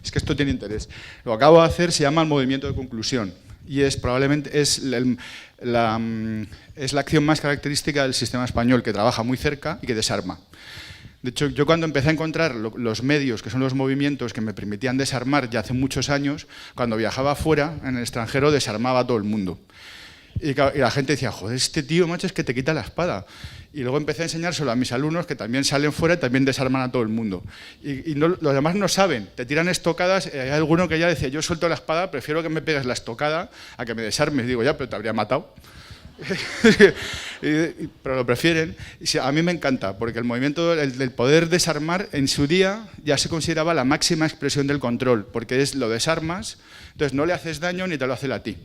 Es que esto tiene interés. Lo que acabo de hacer se llama el movimiento de conclusión y probablemente es la acción más característica del sistema español, que trabaja muy cerca y que desarma. De hecho, yo cuando empecé a encontrar los medios, que son los movimientos que me permitían desarmar ya hace muchos años, cuando viajaba afuera, en el extranjero, desarmaba a todo el mundo. Y la gente decía, joder, este tío, macho, es que te quita la espada. Y luego empecé a enseñárselo a mis alumnos, que también salen fuera y también desarman a todo el mundo. Y los demás no saben, te tiran estocadas. Hay alguno que ya decía, yo suelto la espada, prefiero que me pegues la estocada a que me desarmes. Digo, ya, pero te habría matado. Pero lo prefieren. A mí me encanta, porque el movimiento del poder desarmar en su día ya se consideraba la máxima expresión del control, porque lo desarmas, entonces no le haces daño ni te lo hace él a ti.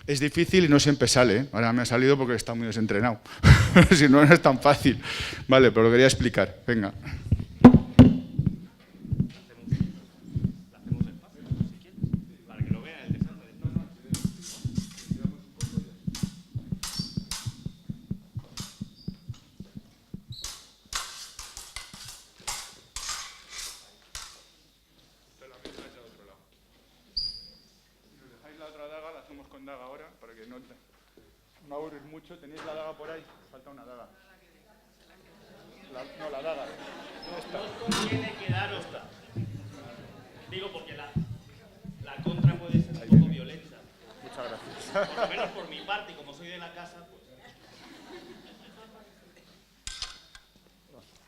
Es difícil y no siempre sale, ¿eh? Ahora me ha salido porque está muy desentrenado. Si no, no es tan fácil. Vale, pero lo quería explicar. Venga. No aburrir mucho, tenéis la daga por ahí, falta una daga. No, la daga. No conviene quedárosla. Digo porque la contra puede ser un poco violenta. Muchas gracias. Por lo menos por mi parte, y como soy de la casa, pues...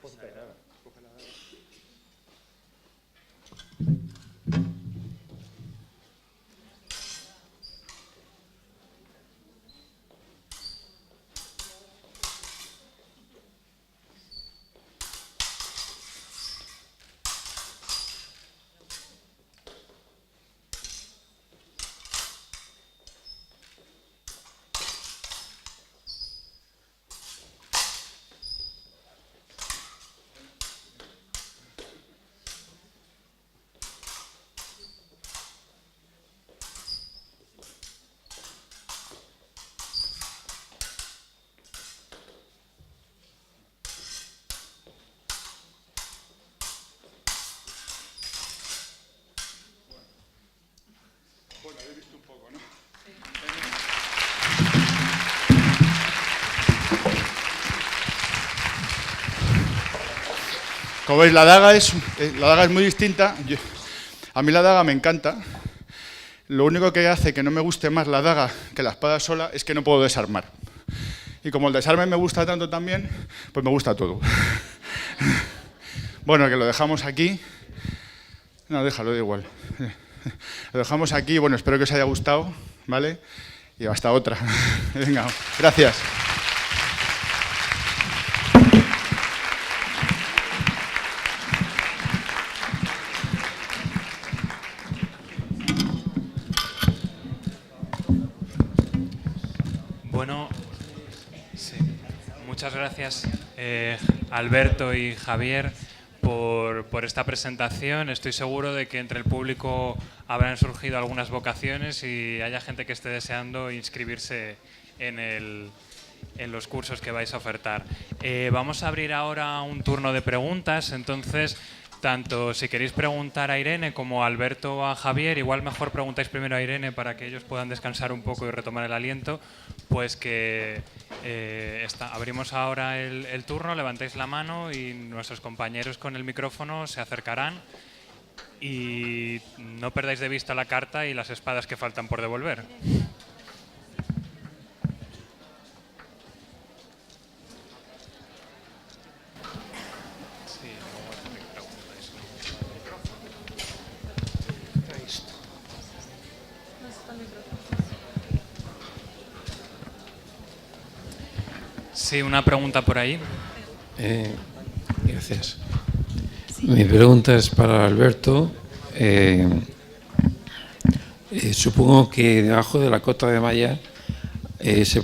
Coge la daga. Como veis, la daga es muy distinta. A mí la daga me encanta. Lo único que hace que no me guste más la daga que la espada sola es que no puedo desarmar. Y como el desarme me gusta tanto también, pues me gusta todo. Bueno, que lo dejamos aquí. No, déjalo, da igual. Lo dejamos aquí. Bueno, espero que os haya gustado, ¿vale? Y hasta otra. Venga, gracias. Bueno, sí. Muchas gracias Alberto y Javier por esta presentación. Estoy seguro de que entre el público habrán surgido algunas vocaciones y haya gente que esté deseando inscribirse en los cursos que vais a ofertar. Vamos a abrir ahora un turno de preguntas, entonces tanto si queréis preguntar a Irene como a Alberto o a Javier, igual mejor preguntáis primero a Irene para que ellos puedan descansar un poco y retomar el aliento, pues que abrimos ahora el turno, levantáis la mano y nuestros compañeros con el micrófono se acercarán y no perdáis de vista la carta y las espadas que faltan por devolver. Sí, una pregunta por ahí. Gracias. Mi pregunta es para Alberto. Supongo que debajo de la cota de malla se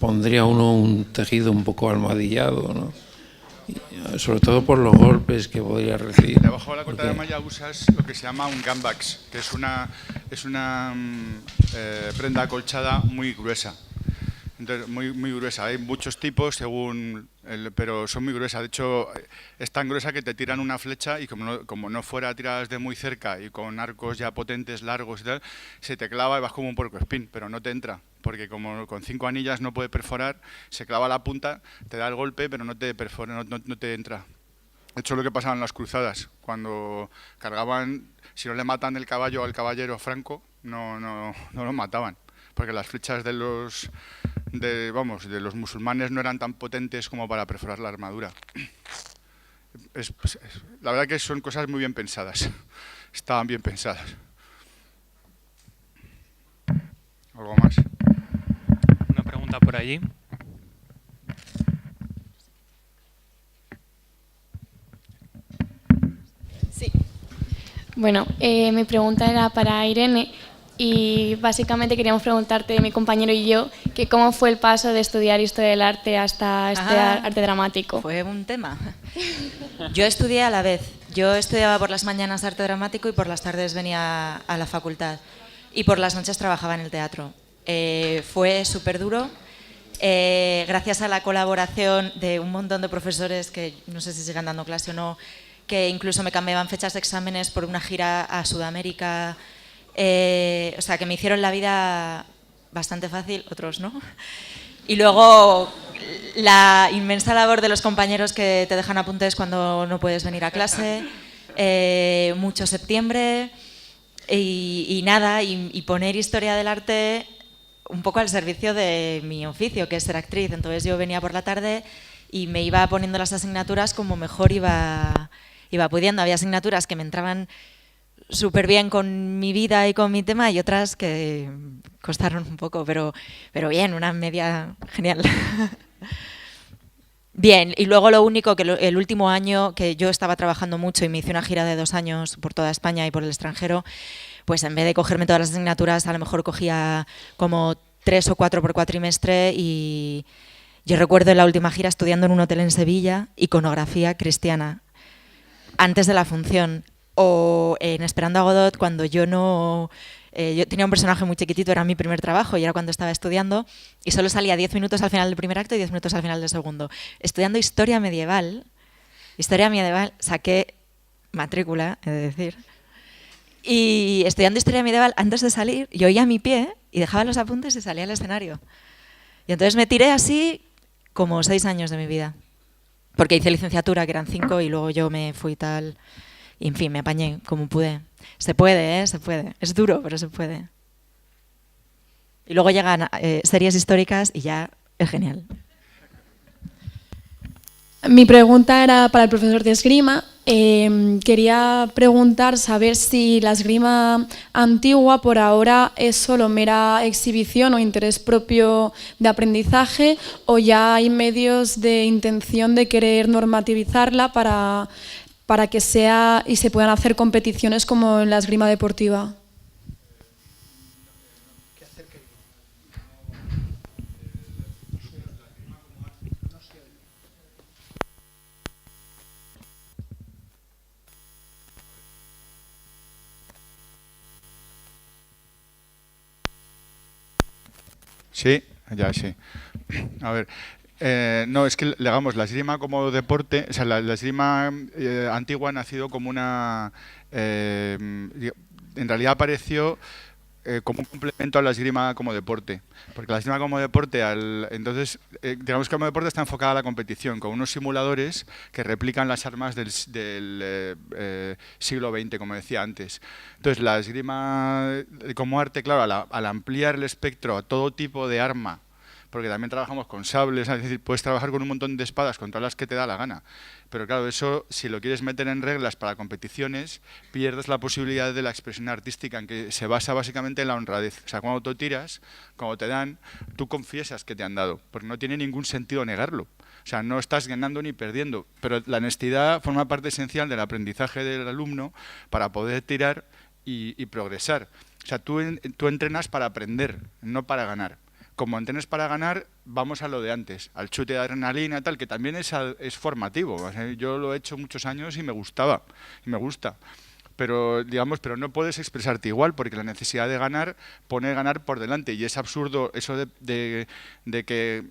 pondría uno un tejido un poco almohadillado, ¿no? Sobre todo por los golpes que podría recibir. Debajo de la cota de malla usas lo que se llama un gambax, que es una prenda acolchada muy gruesa. Entonces, muy gruesa. Hay muchos tipos, pero son muy gruesas. De hecho, es tan gruesa que te tiran una flecha y como no fuera tiradas de muy cerca y con arcos ya potentes, largos y tal, se te clava y vas como un puercoespín, pero no te entra. Porque como con 5 anillas no puede perforar, se clava la punta, te da el golpe, pero no te perfora, no te entra. De hecho, lo que pasaba en las cruzadas, cuando cargaban, si no le matan el caballo al caballero franco, no lo mataban. Porque las flechas de los musulmanes no eran tan potentes como para perforar la armadura. La verdad que son cosas muy bien pensadas. Estaban bien pensadas. ¿Algo más? Una pregunta por allí. Sí. Bueno, mi pregunta era para Irene. Y básicamente queríamos preguntarte, mi compañero y yo, que cómo fue el paso de estudiar Historia del Arte hasta estudiar Arte Dramático. Fue un tema. Yo estudié a la vez. Yo estudiaba por las mañanas Arte Dramático y por las tardes venía a la facultad. Y por las noches trabajaba en el teatro. Fue súper duro. Gracias a la colaboración de un montón de profesores que no sé si siguen dando clase o no, que incluso me cambiaban fechas de exámenes por una gira a Sudamérica. O sea, que me hicieron la vida bastante fácil, otros no. Y luego la inmensa labor de los compañeros que te dejan apuntes cuando no puedes venir a clase, mucho septiembre y nada, y poner Historia del Arte un poco al servicio de mi oficio, que es ser actriz. Entonces yo venía por la tarde y me iba poniendo las asignaturas como mejor iba pudiendo. Había asignaturas que me entraban súper bien con mi vida y con mi tema y otras que costaron un poco, pero bien, una media genial. Bien, y luego lo único que el último año que yo estaba trabajando mucho y me hice una gira de 2 años por toda España y por el extranjero, pues en vez de cogerme todas las asignaturas, a lo mejor cogía como 3 o 4 por cuatrimestre y yo recuerdo en la última gira estudiando en un hotel en Sevilla, iconografía cristiana, antes de la función. O en Esperando a Godot, cuando yo tenía un personaje muy chiquitito, era mi primer trabajo y era cuando estaba estudiando y solo salía 10 minutos al final del primer acto y 10 minutos al final del segundo. Estudiando Historia medieval, saqué matrícula, he de decir, y estudiando Historia medieval, antes de salir, yo oía mi pie y dejaba los apuntes y salía al escenario. Y entonces me tiré así como 6 años de mi vida. porque hice licenciatura, que eran 5, y luego yo me fui tal, y en fin, me apañé como pude. Se puede, se puede. Es duro, pero se puede. Y luego llegan series históricas y ya es genial. Mi pregunta era para el profesor de esgrima. Quería preguntar, saber si la esgrima antigua por ahora es solo mera exhibición o interés propio de aprendizaje, o ya hay medios de intención de querer normativizarla para que sea y se puedan hacer competiciones como en la esgrima deportiva. Sí, ya sí. A ver, no, es que, digamos, la esgrima como deporte, o sea, la esgrima antigua ha nacido como una... en realidad apareció como un complemento a la esgrima como deporte. Porque la esgrima como deporte, entonces, digamos que como deporte está enfocada a la competición, con unos simuladores que replican las armas del siglo XX, como decía antes. Entonces, la esgrima como arte, claro, al ampliar el espectro a todo tipo de arma, porque también trabajamos con sables, es decir, puedes trabajar con un montón de espadas, con todas las que te da la gana. Pero claro, eso, si lo quieres meter en reglas para competiciones, pierdes la posibilidad de la expresión artística, en que se basa básicamente en la honradez. O sea, cuando tú tiras, cuando te dan, tú confiesas que te han dado, porque no tiene ningún sentido negarlo. O sea, no estás ganando ni perdiendo, pero la honestidad forma parte esencial del aprendizaje del alumno para poder tirar y progresar. O sea, tú entrenas para aprender, no para ganar. Como entrenes para ganar, vamos a lo de antes, al chute de adrenalina, tal, que también es formativo. O sea, yo lo he hecho muchos años y me gustaba, y me gusta. Pero, digamos, pero no puedes expresarte igual, porque la necesidad de ganar pone ganar por delante. Y es absurdo eso de que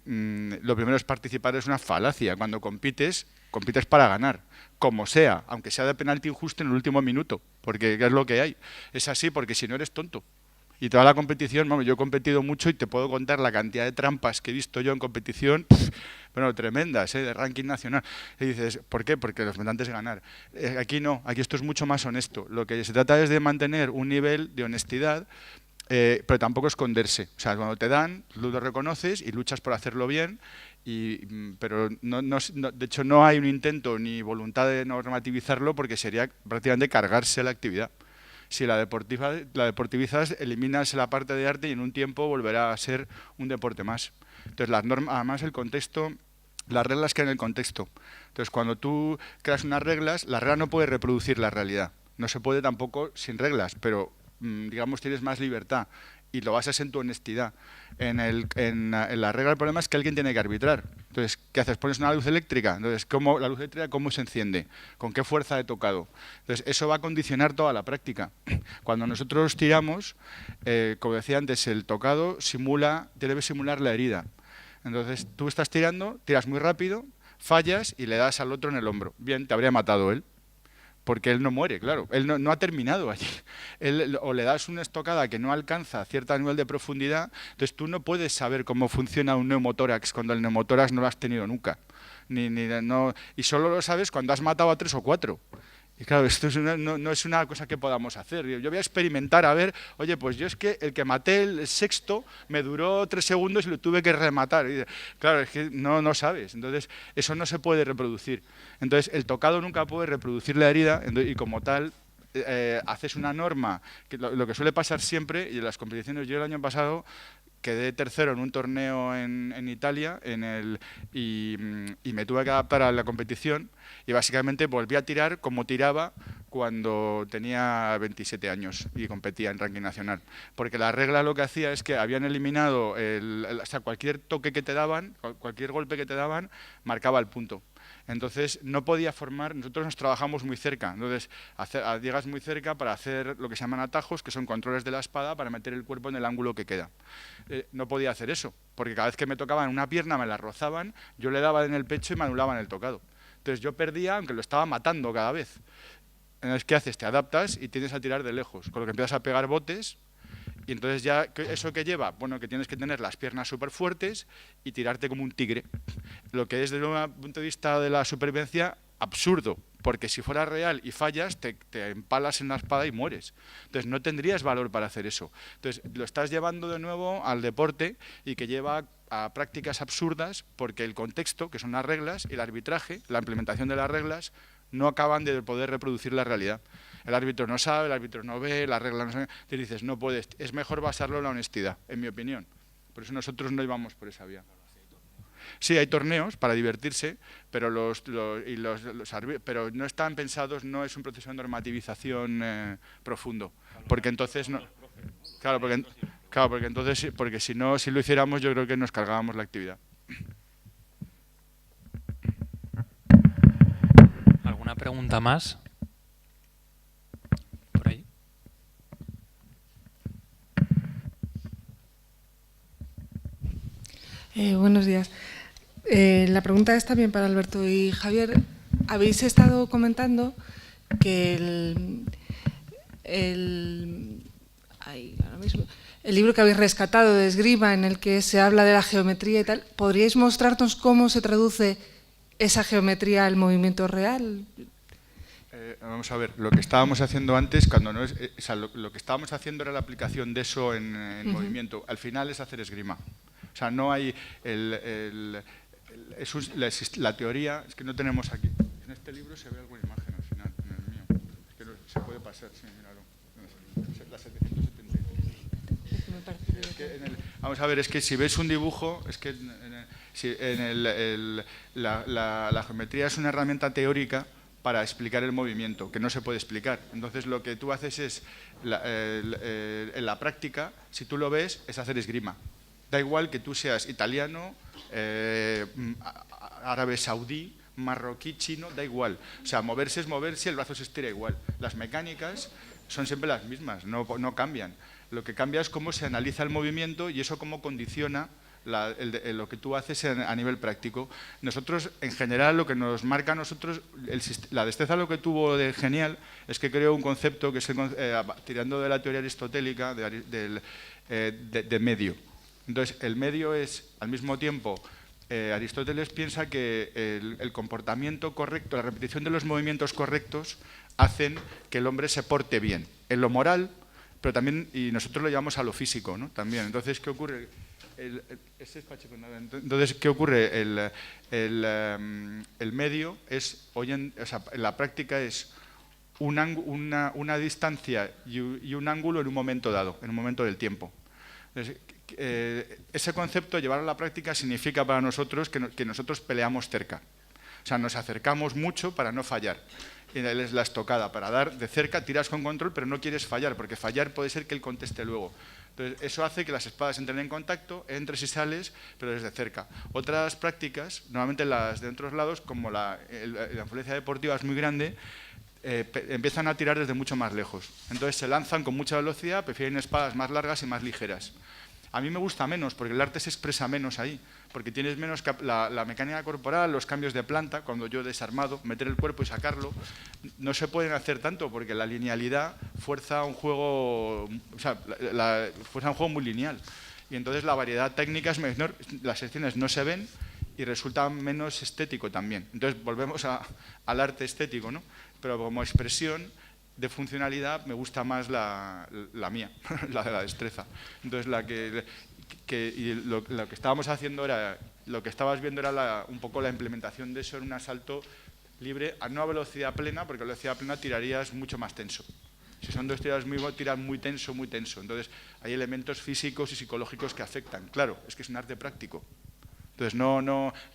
lo primero es participar, es una falacia. Cuando compites para ganar, como sea, aunque sea de penalti injusto en el último minuto, porque es lo que hay. Es así, porque si no eres tonto. Y toda la competición, vamos, yo he competido mucho y te puedo contar la cantidad de trampas que he visto yo en competición, bueno, tremendas, de ranking nacional. Y dices, ¿por qué? Porque lo importante es ganar. Aquí no, aquí esto es mucho más honesto. Lo que se trata es de mantener un nivel de honestidad, pero tampoco esconderse. O sea, cuando te dan, tú lo reconoces y luchas por hacerlo bien, pero de hecho no hay un intento ni voluntad de normativizarlo, porque sería prácticamente cargarse la actividad. Si la deportivizas, eliminas la parte de arte y en un tiempo volverá a ser un deporte más. Entonces, las normas, además el contexto, las reglas crean el contexto. Entonces, cuando tú creas unas reglas, la regla no puede reproducir la realidad. No se puede tampoco sin reglas, pero digamos tienes más libertad y lo basas en tu honestidad. En la regla el problema es que alguien tiene que arbitrar. Entonces, ¿qué haces? ¿Pones una luz eléctrica? Entonces, la luz eléctrica cómo se enciende? ¿Con qué fuerza he tocado? Entonces, eso va a condicionar toda la práctica. Cuando nosotros tiramos, como decía antes, el tocado debe simular la herida. Entonces, tú estás tirando, tiras muy rápido, fallas y le das al otro en el hombro. Bien, te habría matado él. Porque él no muere, claro, él no ha terminado allí. O le das una estocada que no alcanza cierto nivel de profundidad, entonces tú no puedes saber cómo funciona un neumotórax cuando el neumotórax no lo has tenido nunca. Y solo lo sabes cuando has matado a 3 o 4. Y claro, esto no es una cosa que podamos hacer. Yo voy a experimentar a ver, oye, pues yo es que el que maté el sexto me duró 3 segundos y lo tuve que rematar. Y claro, es que no sabes. Entonces, eso no se puede reproducir. Entonces, el tocado nunca puede reproducir la herida y como tal, haces una norma, que lo que suele pasar siempre, y en las competiciones, yo el año pasado quedé tercero en un torneo en Italia y me tuve que adaptar a la competición y básicamente volví a tirar como tiraba cuando tenía 27 años y competía en ranking nacional. Porque la regla lo que hacía es que habían eliminado, o sea, cualquier toque que te daban, cualquier golpe que te daban, marcaba el punto. Entonces no podía formar, nosotros nos trabajamos muy cerca, entonces llegas muy cerca para hacer lo que se llaman atajos, que son controles de la espada para meter el cuerpo en el ángulo que queda. No podía hacer eso, porque cada vez que me tocaban una pierna me la rozaban, yo le daba en el pecho y me anulaban el tocado. Entonces yo perdía, aunque lo estaba matando cada vez. Entonces, ¿qué haces? Te adaptas y tienes a tirar de lejos, con lo que empiezas a pegar botes Y entonces ya, ¿eso qué lleva? Bueno, que tienes que tener las piernas súper fuertes y tirarte como un tigre. Lo que es desde un punto de vista de la supervivencia absurdo, porque si fuera real y fallas, te empalas en la espada y mueres. Entonces no tendrías valor para hacer eso. Entonces lo estás llevando de nuevo al deporte y que lleva a prácticas absurdas porque el contexto, que son las reglas, y el arbitraje, la implementación de las reglas, no acaban de poder reproducir la realidad. El árbitro no sabe, el árbitro no ve, las reglas no saben. Te dices, no puedes, es mejor basarlo en la honestidad, en mi opinión. Por eso nosotros no íbamos por esa vía. Sí, hay torneos para divertirse, pero pero no están pensados, no es un proceso de normativización profundo. Porque entonces no. Claro, porque entonces, porque si no, si lo hiciéramos, yo creo que nos cargábamos la actividad. ¿Alguna pregunta más? Por ahí. Buenos días. La pregunta es también para Alberto y Javier. Habéis estado comentando que el libro que habéis rescatado de esgrima, en el que se habla de la geometría y tal, ¿podríais mostrarnos cómo se traduce esa geometría al movimiento real? Vamos a ver, lo que estábamos haciendo antes, cuando no es, o sea, lo que estábamos haciendo era la aplicación de eso en movimiento. Al final es hacer esgrima. O sea, no hay la teoría, es que no tenemos aquí. En este libro se ve alguna imagen al final, en el mío. Es que no, se puede pasar, sí, míralo. La 773. Vamos a ver, es que si ves un dibujo, es que la geometría es una herramienta teórica para explicar el movimiento, que no se puede explicar. Entonces lo que tú haces es, en la práctica, si tú lo ves, es hacer esgrima. Da igual que tú seas italiano, árabe saudí, marroquí, chino, da igual. O sea, moverse es moverse, el brazo se estira igual. Las mecánicas son siempre las mismas, no cambian. Lo que cambia es cómo se analiza el movimiento y eso cómo condiciona lo que tú haces a nivel práctico. Nosotros, en general, lo que nos marca a nosotros, la destreza lo que tuvo de genial es que creó un concepto que es tirando de la teoría aristotélica de medio. Entonces, el medio es, al mismo tiempo, Aristóteles piensa que el comportamiento correcto, la repetición de los movimientos correctos, hacen que el hombre se porte bien. En lo moral, pero también, y nosotros lo llevamos a lo físico, ¿no? También. Entonces, ¿qué ocurre? Entonces, ¿qué ocurre? El medio es, o sea, en la práctica es una distancia y un ángulo en un momento dado, en un momento del tiempo. Entonces, ese concepto, llevarlo a la práctica, significa para nosotros que nosotros peleamos cerca. O sea, nos acercamos mucho para no fallar. Y es la estocada, para dar de cerca, tiras con control, pero no quieres fallar, porque fallar puede ser que él conteste luego. Entonces, eso hace que las espadas entren en contacto, entres y sales, pero desde cerca. Otras prácticas, normalmente las de otros lados, como la influencia deportiva es muy grande, empiezan a tirar desde mucho más lejos. Entonces se lanzan con mucha velocidad, prefieren espadas más largas y más ligeras. A mí me gusta menos, porque el arte se expresa menos ahí, porque tienes menos la mecánica corporal, los cambios de planta, cuando yo desarmado, meter el cuerpo y sacarlo, no se pueden hacer tanto, porque la linealidad fuerza un juego, o sea, fuerza un juego muy lineal. Y entonces la variedad técnica es menor, las secciones no se ven y resulta menos estético también. Entonces volvemos al arte estético, ¿no? Pero como expresión de funcionalidad me gusta más la mía, la de la destreza. Entonces lo que estábamos haciendo era, lo que estabas viendo era un poco la implementación de eso en un asalto libre, no a velocidad plena, porque a velocidad plena tirarías mucho más tenso. Si son dos tiras tiran muy tenso, muy tenso. Entonces hay elementos físicos y psicológicos que afectan. Claro, es que es un arte práctico. Entonces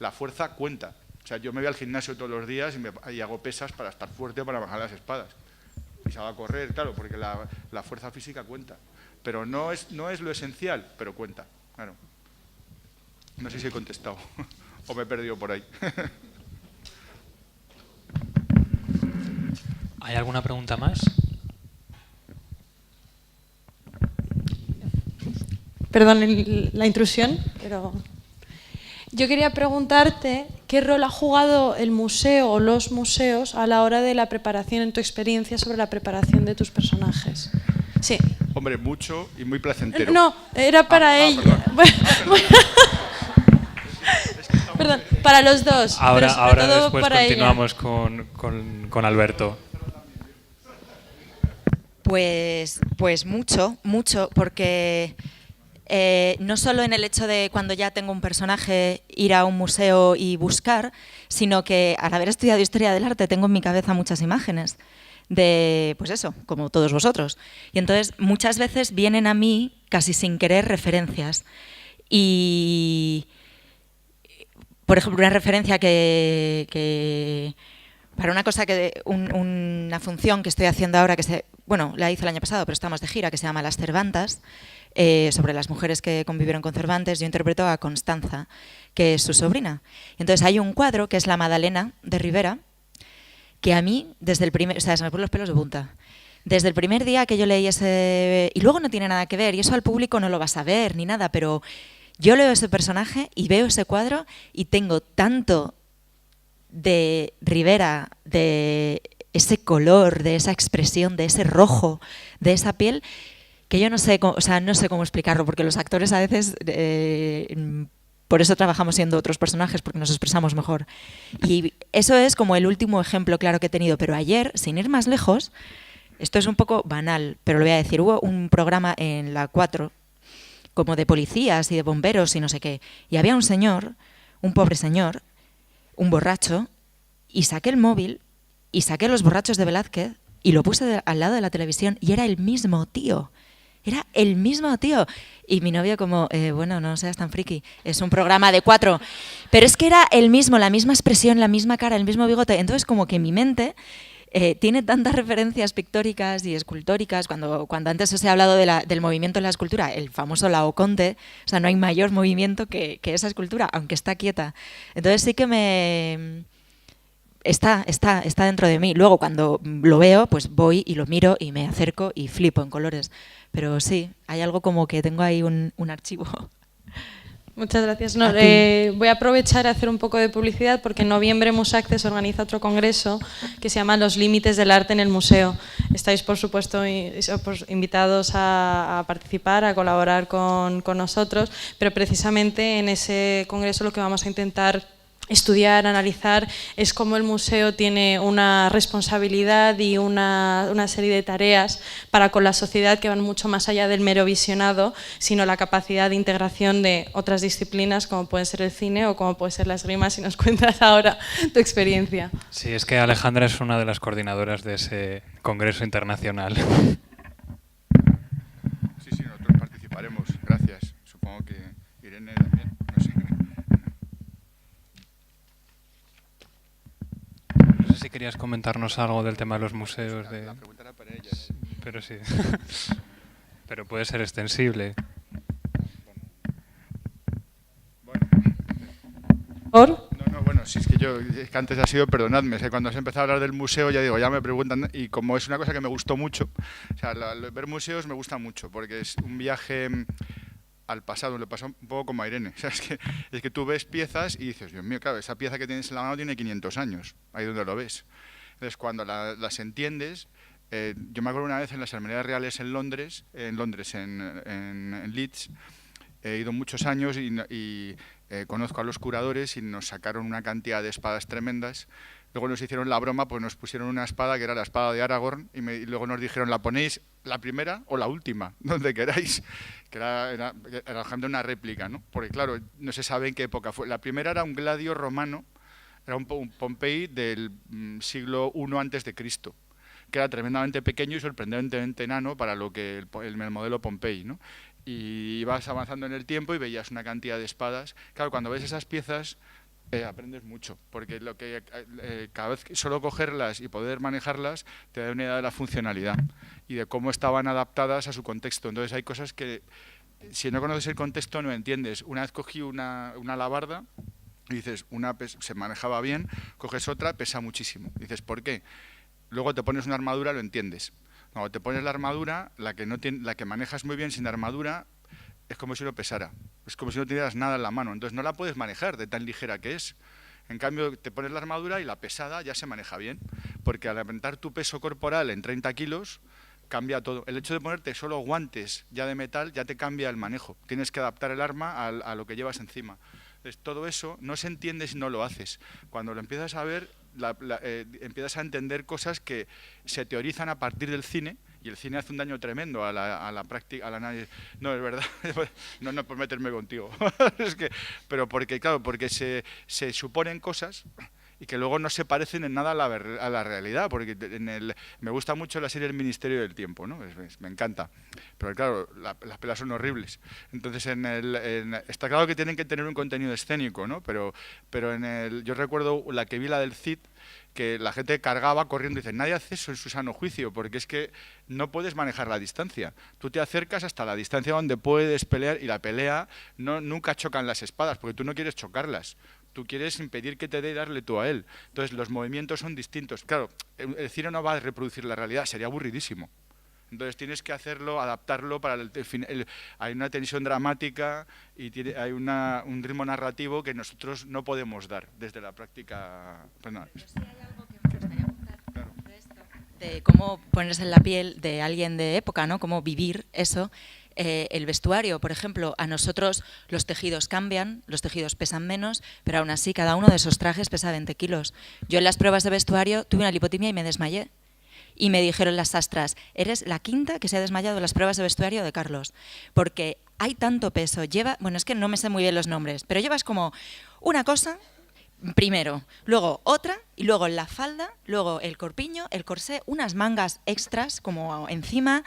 la fuerza cuenta. O sea, yo me voy al gimnasio todos los días y hago pesas para estar fuerte para bajar las espadas. Y se va a correr, claro, porque la fuerza física cuenta. Pero no es lo esencial, pero cuenta, claro. No sé si he contestado o me he perdido por ahí. ¿Hay alguna pregunta más? Perdón la intrusión, pero yo quería preguntarte qué rol ha jugado el museo o los museos a la hora de la preparación, en tu experiencia sobre la preparación de tus personajes. Sí. Hombre, mucho y muy placentero. No, era para ella. Perdón, para los dos. Ahora, pero sobre ahora todo después para continuamos con Alberto. Pues mucho, porque no solo en el hecho de cuando ya tengo un personaje ir a un museo y buscar, sino que al haber estudiado Historia del Arte tengo en mi cabeza muchas imágenes de, pues eso, como todos vosotros. Y entonces muchas veces vienen a mí casi sin querer referencias. Y, por ejemplo, una referencia que para una cosa una función que estoy haciendo ahora, la hice el año pasado, pero estamos de gira, que se llama Las Cervantas, sobre las mujeres que convivieron con Cervantes. Yo interpreto a Constanza, que es su sobrina. Entonces hay un cuadro que es La Madalena de Rivera, que a mí, desde el primer, o sea, se me ponen los pelos de punta. Desde el primer día que yo leí ese... Y luego no tiene nada que ver, y eso al público no lo va a saber ni nada, pero yo leo ese personaje y veo ese cuadro y tengo tanto de Rivera, de ese color, de esa expresión, de ese rojo, de esa piel, que yo no sé cómo explicarlo, porque los actores a veces... por eso trabajamos siendo otros personajes, porque nos expresamos mejor. Y eso es como el último ejemplo claro que he tenido. Pero ayer, sin ir más lejos, esto es un poco banal, pero lo voy a decir, hubo un programa en la 4, como de policías y de bomberos y no sé qué, y había un señor, un pobre señor, un borracho, y saqué el móvil, y saqué Los borrachos de Velázquez, y lo puse al lado de la televisión, y era el mismo tío. Era el mismo tío. Y mi novio como, bueno, no seas tan friki, es un programa de 4. Pero es que era el mismo, la misma expresión, la misma cara, el mismo bigote. Entonces como que mi mente tiene tantas referencias pictóricas y escultóricas. Cuando antes os he hablado del movimiento en la escultura, el famoso Laoconte, o sea, no hay mayor movimiento que esa escultura, aunque está quieta. Entonces sí que está dentro de mí. Luego cuando lo veo, pues voy y lo miro y me acerco y flipo en colores. Pero sí, hay algo como que tengo ahí un archivo. Muchas gracias. Voy a aprovechar y hacer un poco de publicidad porque en noviembre Musaccess organiza otro congreso que se llama Los límites del arte en el museo. Estáis, por supuesto, invitados a participar, a colaborar con nosotros, pero precisamente en ese congreso lo que vamos a intentar estudiar, analizar, es cómo el museo tiene una responsabilidad y una serie de tareas para con la sociedad que van mucho más allá del mero visionado, sino la capacidad de integración de otras disciplinas como puede ser el cine o como puede ser la esgrima, si nos cuentas ahora tu experiencia. Sí, es que Alejandra es una de las coordinadoras de ese congreso internacional. Sí, nosotros participaremos, gracias. Supongo que Irene también, no sé. No sé si querías comentarnos algo del tema de los museos. La pregunta era para ella. Pero sí. Pero puede ser extensible. ¿Por? No, bueno, si es que antes ha sido, perdonadme, cuando has empezado a hablar del museo ya me preguntan, y como es una cosa que me gustó mucho, o sea, ver museos me gusta mucho, porque es un viaje al pasado, le pasa un poco como a Irene. O sea, es que tú ves piezas y dices, Dios mío, claro, esa pieza que tienes en la mano tiene 500 años, ahí donde lo ves. Entonces, cuando las entiendes, yo me acuerdo una vez en las Armerías Reales en Leeds, he ido muchos años y conozco a los curadores y nos sacaron una cantidad de espadas tremendas. Luego nos hicieron la broma, pues nos pusieron una espada que era la espada de Aragorn y luego nos dijeron, ¿la ponéis la primera o la última? Donde queráis. Que era una réplica, ¿no? Porque claro, no se sabe en qué época fue. La primera era un gladio romano, era un Pompey del siglo I a.C., que era tremendamente pequeño y sorprendentemente enano para lo que el modelo Pompey, ¿no? Y ibas avanzando en el tiempo y veías una cantidad de espadas. Claro, cuando ves esas piezas aprendes mucho, porque cada vez solo cogerlas y poder manejarlas te da una idea de la funcionalidad y de cómo estaban adaptadas a su contexto. Entonces hay cosas que si no conoces el contexto no entiendes. Una vez cogí una alabarda y dices, se manejaba bien, coges otra, pesa muchísimo. Dices, ¿por qué? Luego te pones una armadura, lo entiendes. Cuando te pones la armadura, la que manejas muy bien sin armadura, es como si lo pesara. Es como si no tuvieras nada en la mano. Entonces no la puedes manejar de tan ligera que es. En cambio, te pones la armadura y la pesada ya se maneja bien. Porque al aumentar tu peso corporal en 30 kilos, cambia todo. El hecho de ponerte solo guantes ya de metal ya te cambia el manejo. Tienes que adaptar el arma a lo que llevas encima. Entonces, todo eso no se entiende si no lo haces. Cuando lo empiezas a ver, empiezas a entender cosas que se teorizan a partir del cine, y el cine hace un daño tremendo a la práctica, al análisis. No, es verdad, no por meterme contigo. Pero porque, claro, porque se suponen cosas y que luego no se parecen en nada a la realidad, porque me gusta mucho la serie El Ministerio del Tiempo, ¿no? Me encanta, pero claro, las pelas son horribles. Entonces, está claro que tienen que tener un contenido escénico, ¿no? Pero yo recuerdo la que vi, la del Cid, que la gente cargaba corriendo y dice, nadie hace eso en su sano juicio, porque es que no puedes manejar la distancia. Tú te acercas hasta la distancia donde puedes pelear, y la pelea nunca chocan las espadas, porque tú no quieres chocarlas. Tú quieres impedir que te dé y darle tú a él. Entonces, los movimientos son distintos. Claro, el cine no va a reproducir la realidad, sería aburridísimo. Entonces, tienes que hacerlo, adaptarlo para hay una tensión dramática y hay un ritmo narrativo que nosotros no podemos dar desde la práctica. Pues no. Pero sí hay algo que me gustaría apuntar de esto, de cómo ponerse en la piel de alguien de época, ¿no? Cómo vivir eso. El vestuario, por ejemplo, a nosotros los tejidos cambian, los tejidos pesan menos, pero aún así cada uno de esos trajes pesa 20 kilos. Yo en las pruebas de vestuario tuve una lipotimia y me desmayé. Y me dijeron las sastras, eres la quinta que se ha desmayado en las pruebas de vestuario de Carlos, porque hay tanto peso, bueno, es que no me sé muy bien los nombres, pero llevas como una cosa primero, luego otra, y luego la falda, luego el corpiño, el corsé, unas mangas extras como encima,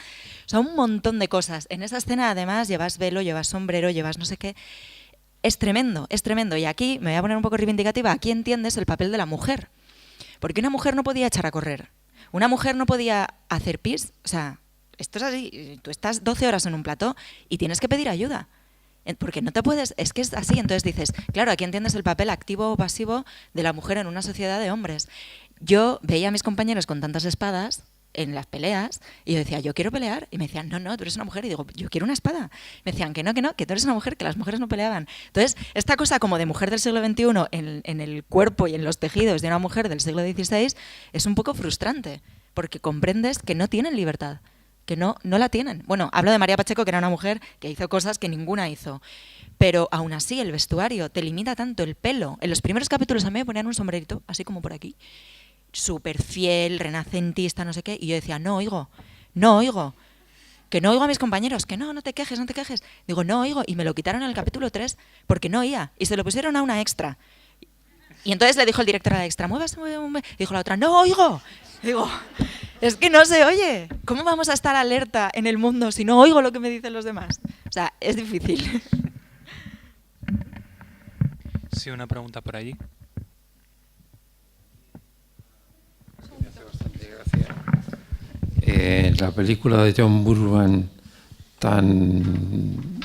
o sea, un montón de cosas. En esa escena además llevas velo, llevas sombrero, llevas no sé qué. Es tremendo, es tremendo. Y aquí, me voy a poner un poco reivindicativa, aquí entiendes el papel de la mujer. Porque una mujer no podía echar a correr. Una mujer no podía hacer pis. O sea, esto es así. Tú estás 12 horas en un plató y tienes que pedir ayuda. Porque no te puedes, es que es así. Entonces dices, claro, aquí entiendes el papel activo o pasivo de la mujer en una sociedad de hombres. Yo veía a mis compañeros con tantas espadas en las peleas y yo decía, yo quiero pelear. Y me decían, no, tú eres una mujer. Y digo, yo quiero una espada. Me decían que no, que tú eres una mujer, que las mujeres no peleaban. Entonces, esta cosa como de mujer del siglo XXI en el cuerpo y en los tejidos de una mujer del siglo XVI es un poco frustrante, porque comprendes que no tienen libertad, que no la tienen. Bueno, hablo de María Pacheco, que era una mujer que hizo cosas que ninguna hizo. Pero aún así, el vestuario te limita tanto, el pelo. En los primeros capítulos a mí me ponían un sombrerito, así como por aquí, súper fiel, renacentista, no sé qué, y yo decía, no oigo, que no oigo a mis compañeros, que no te quejes. Digo, no oigo, y me lo quitaron en el capítulo 3 porque no oía, y se lo pusieron a una extra. Y entonces le dijo el director a la extra, muévase. Dijo la otra, no oigo. Digo, es que no se oye. ¿Cómo vamos a estar alerta en el mundo si no oigo lo que me dicen los demás? O sea, es difícil. Sí, una pregunta por allí. La película de John Burman, tan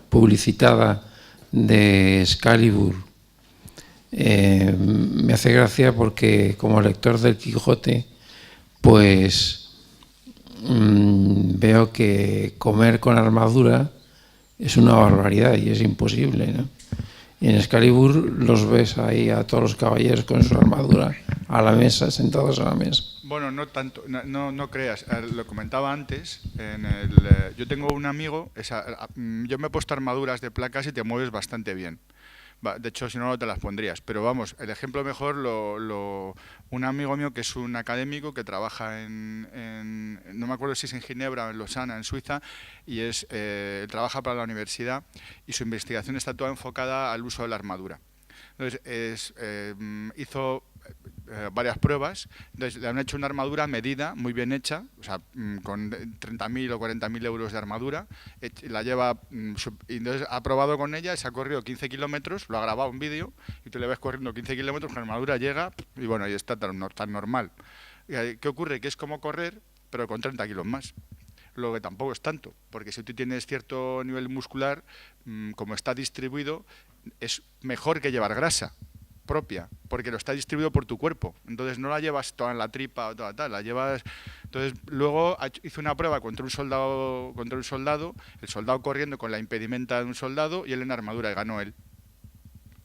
publicitada, de Excalibur, me hace gracia porque como lector del Quijote, pues veo que comer con armadura es una barbaridad y es imposible, ¿no? Y en Excalibur los ves ahí a todos los caballeros con su armadura a la mesa, sentados a la mesa. Bueno, no tanto, no creas. Lo comentaba antes. Yo tengo un amigo, yo me he puesto armaduras de placas y te mueves bastante bien. De hecho, si no te las pondrías. Pero vamos, el ejemplo mejor, un amigo mío que es un académico que trabaja no me acuerdo si es en Ginebra o en Lausana, en Suiza, y trabaja para la universidad y su investigación está toda enfocada al uso de la armadura. Entonces, hizo varias pruebas. Entonces, le han hecho una armadura medida, muy bien hecha, o sea, con 30.000 o 40.000 euros de armadura. La lleva, y entonces ha probado con ella, se ha corrido 15 kilómetros, lo ha grabado un vídeo, y tú le ves corriendo 15 kilómetros con la armadura, llega, y bueno, y está tan normal. ¿Qué ocurre? Que es como correr, pero con 30 kilos más. Lo que tampoco es tanto, porque si tú tienes cierto nivel muscular, como está distribuido, es mejor que llevar grasa propia, porque lo está distribuido por tu cuerpo. Entonces no la llevas toda en la tripa o toda tal, la llevas. Entonces luego hizo una prueba contra un soldado, el soldado corriendo con la impedimenta de un soldado y él en armadura, y ganó él.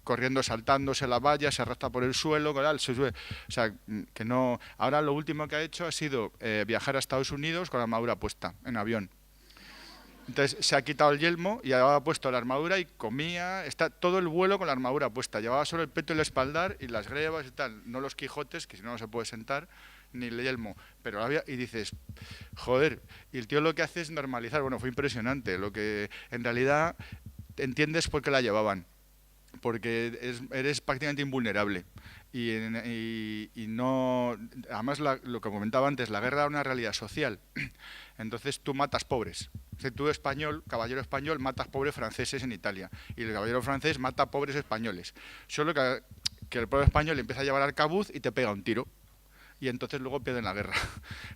corriendo, saltándose la valla, se arrastra por el suelo, se sube. O sea, que no. Ahora lo último que ha hecho ha sido viajar a Estados Unidos con la armadura puesta, en avión. Entonces se ha quitado el yelmo y ha puesto la armadura y comía, está todo el vuelo con la armadura puesta. Llevaba solo el peto y el espaldar y las grebas y tal, no los quijotes, que si no, no se puede sentar, ni el yelmo. Pero había, y dices, joder, y el tío lo que hace es normalizar. Bueno, fue impresionante. Lo que en realidad entiendes por qué la llevaban. Porque eres prácticamente invulnerable. Y no. Además, lo que comentaba antes, la guerra era una realidad social. Entonces tú matas pobres. Si tú español, caballero español, matas pobres franceses en Italia. Y el caballero francés mata pobres españoles. Solo que el pueblo español empieza a llevar arcabuz y te pega un tiro. Y entonces luego pierden la guerra.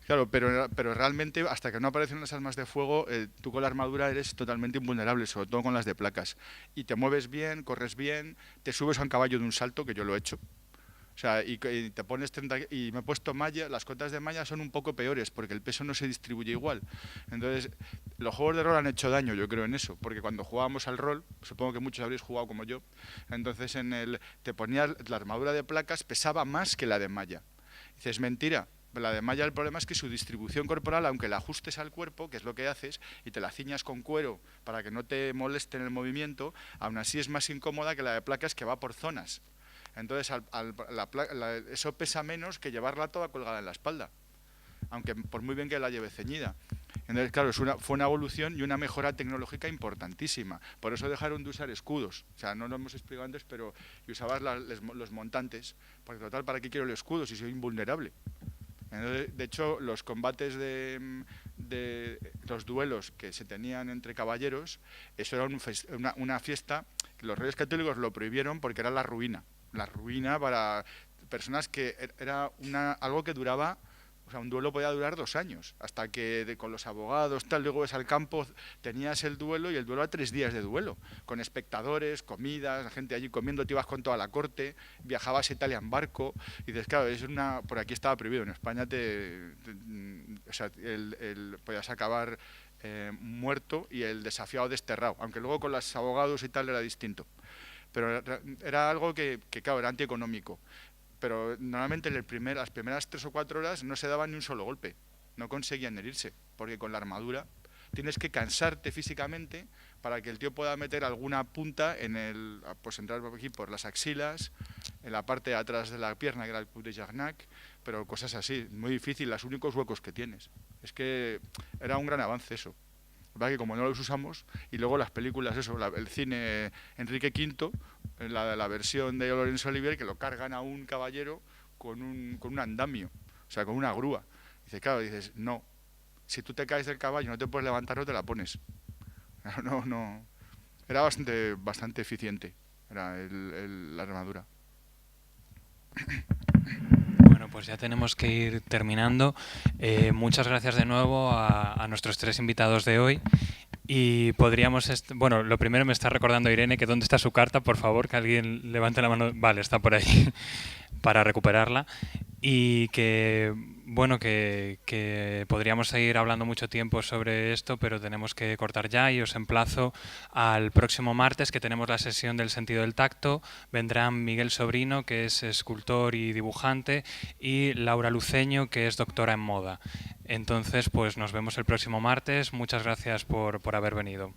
Claro, pero realmente hasta que no aparecen las armas de fuego, tú con la armadura eres totalmente invulnerable, sobre todo con las de placas. Y te mueves bien, corres bien, te subes a un caballo de un salto, que yo lo he hecho. O sea, y te pones 30, y me he puesto malla, las cotas de malla son un poco peores porque el peso no se distribuye igual. Entonces, los juegos de rol han hecho daño, yo creo, en eso, porque cuando jugábamos al rol, supongo que muchos habréis jugado como yo, entonces te ponías la armadura de placas, pesaba más que la de malla. Dices, mentira. La de malla, el problema es que su distribución corporal, aunque la ajustes al cuerpo, que es lo que haces, y te la ciñas con cuero para que no te moleste en el movimiento, aún así es más incómoda que la de placas, que va por zonas. Entonces eso pesa menos que llevarla toda colgada en la espalda, aunque por muy bien que la lleve ceñida. Entonces, claro, fue una evolución y una mejora tecnológica importantísima. Por eso dejaron de usar escudos. O sea, no lo hemos explicado antes, pero usabas los montantes. Porque total, ¿para qué quiero el escudo si soy invulnerable? Entonces, de hecho, los combates de los duelos que se tenían entre caballeros, eso era una fiesta que los reyes católicos lo prohibieron porque era la ruina. La ruina para personas que era algo que duraba. O sea, un duelo podía durar 2 años, hasta que con los abogados, tal, luego ves al campo, tenías el duelo y el duelo a 3 días de duelo, con espectadores, comidas, la gente allí comiendo, te ibas con toda la corte, viajabas a Italia en barco, y dices, claro, por aquí estaba prohibido, en España o sea, podías acabar muerto y el desafiado desterrado, aunque luego con los abogados y tal era distinto. Pero era algo que claro, era antieconómico. Pero normalmente las primeras 3 o 4 horas no se daban ni un solo golpe, no conseguían herirse, porque con la armadura tienes que cansarte físicamente para que el tío pueda meter alguna punta pues entrar aquí por las axilas, en la parte de atrás de la pierna, que era el coup de Jarnac, pero cosas así, muy difícil, los únicos huecos que tienes. Es que era un gran avance eso. ¿Verdad? Que como no los usamos, y luego las películas, el cine Enrique V, la versión de Laurence Olivier, que lo cargan a un caballero con un andamio, o sea, con una grúa. Dices, no, si tú te caes del caballo, no te puedes levantar, no te la pones. No. Era bastante eficiente, era la armadura. Bueno, pues ya tenemos que ir terminando. Muchas gracias de nuevo a nuestros 3 invitados de hoy. Y podríamos... Bueno, lo primero me está recordando Irene que dónde está su carta, por favor, que alguien levante la mano. Vale, está por ahí, para recuperarla. Y que, bueno, que podríamos seguir hablando mucho tiempo sobre esto, pero tenemos que cortar ya y os emplazo al próximo martes, que tenemos la sesión del sentido del tacto. Vendrán Miguel Sobrino, que es escultor y dibujante, y Laura Luceño, que es doctora en moda. Entonces, pues nos vemos el próximo martes. Muchas gracias por haber venido.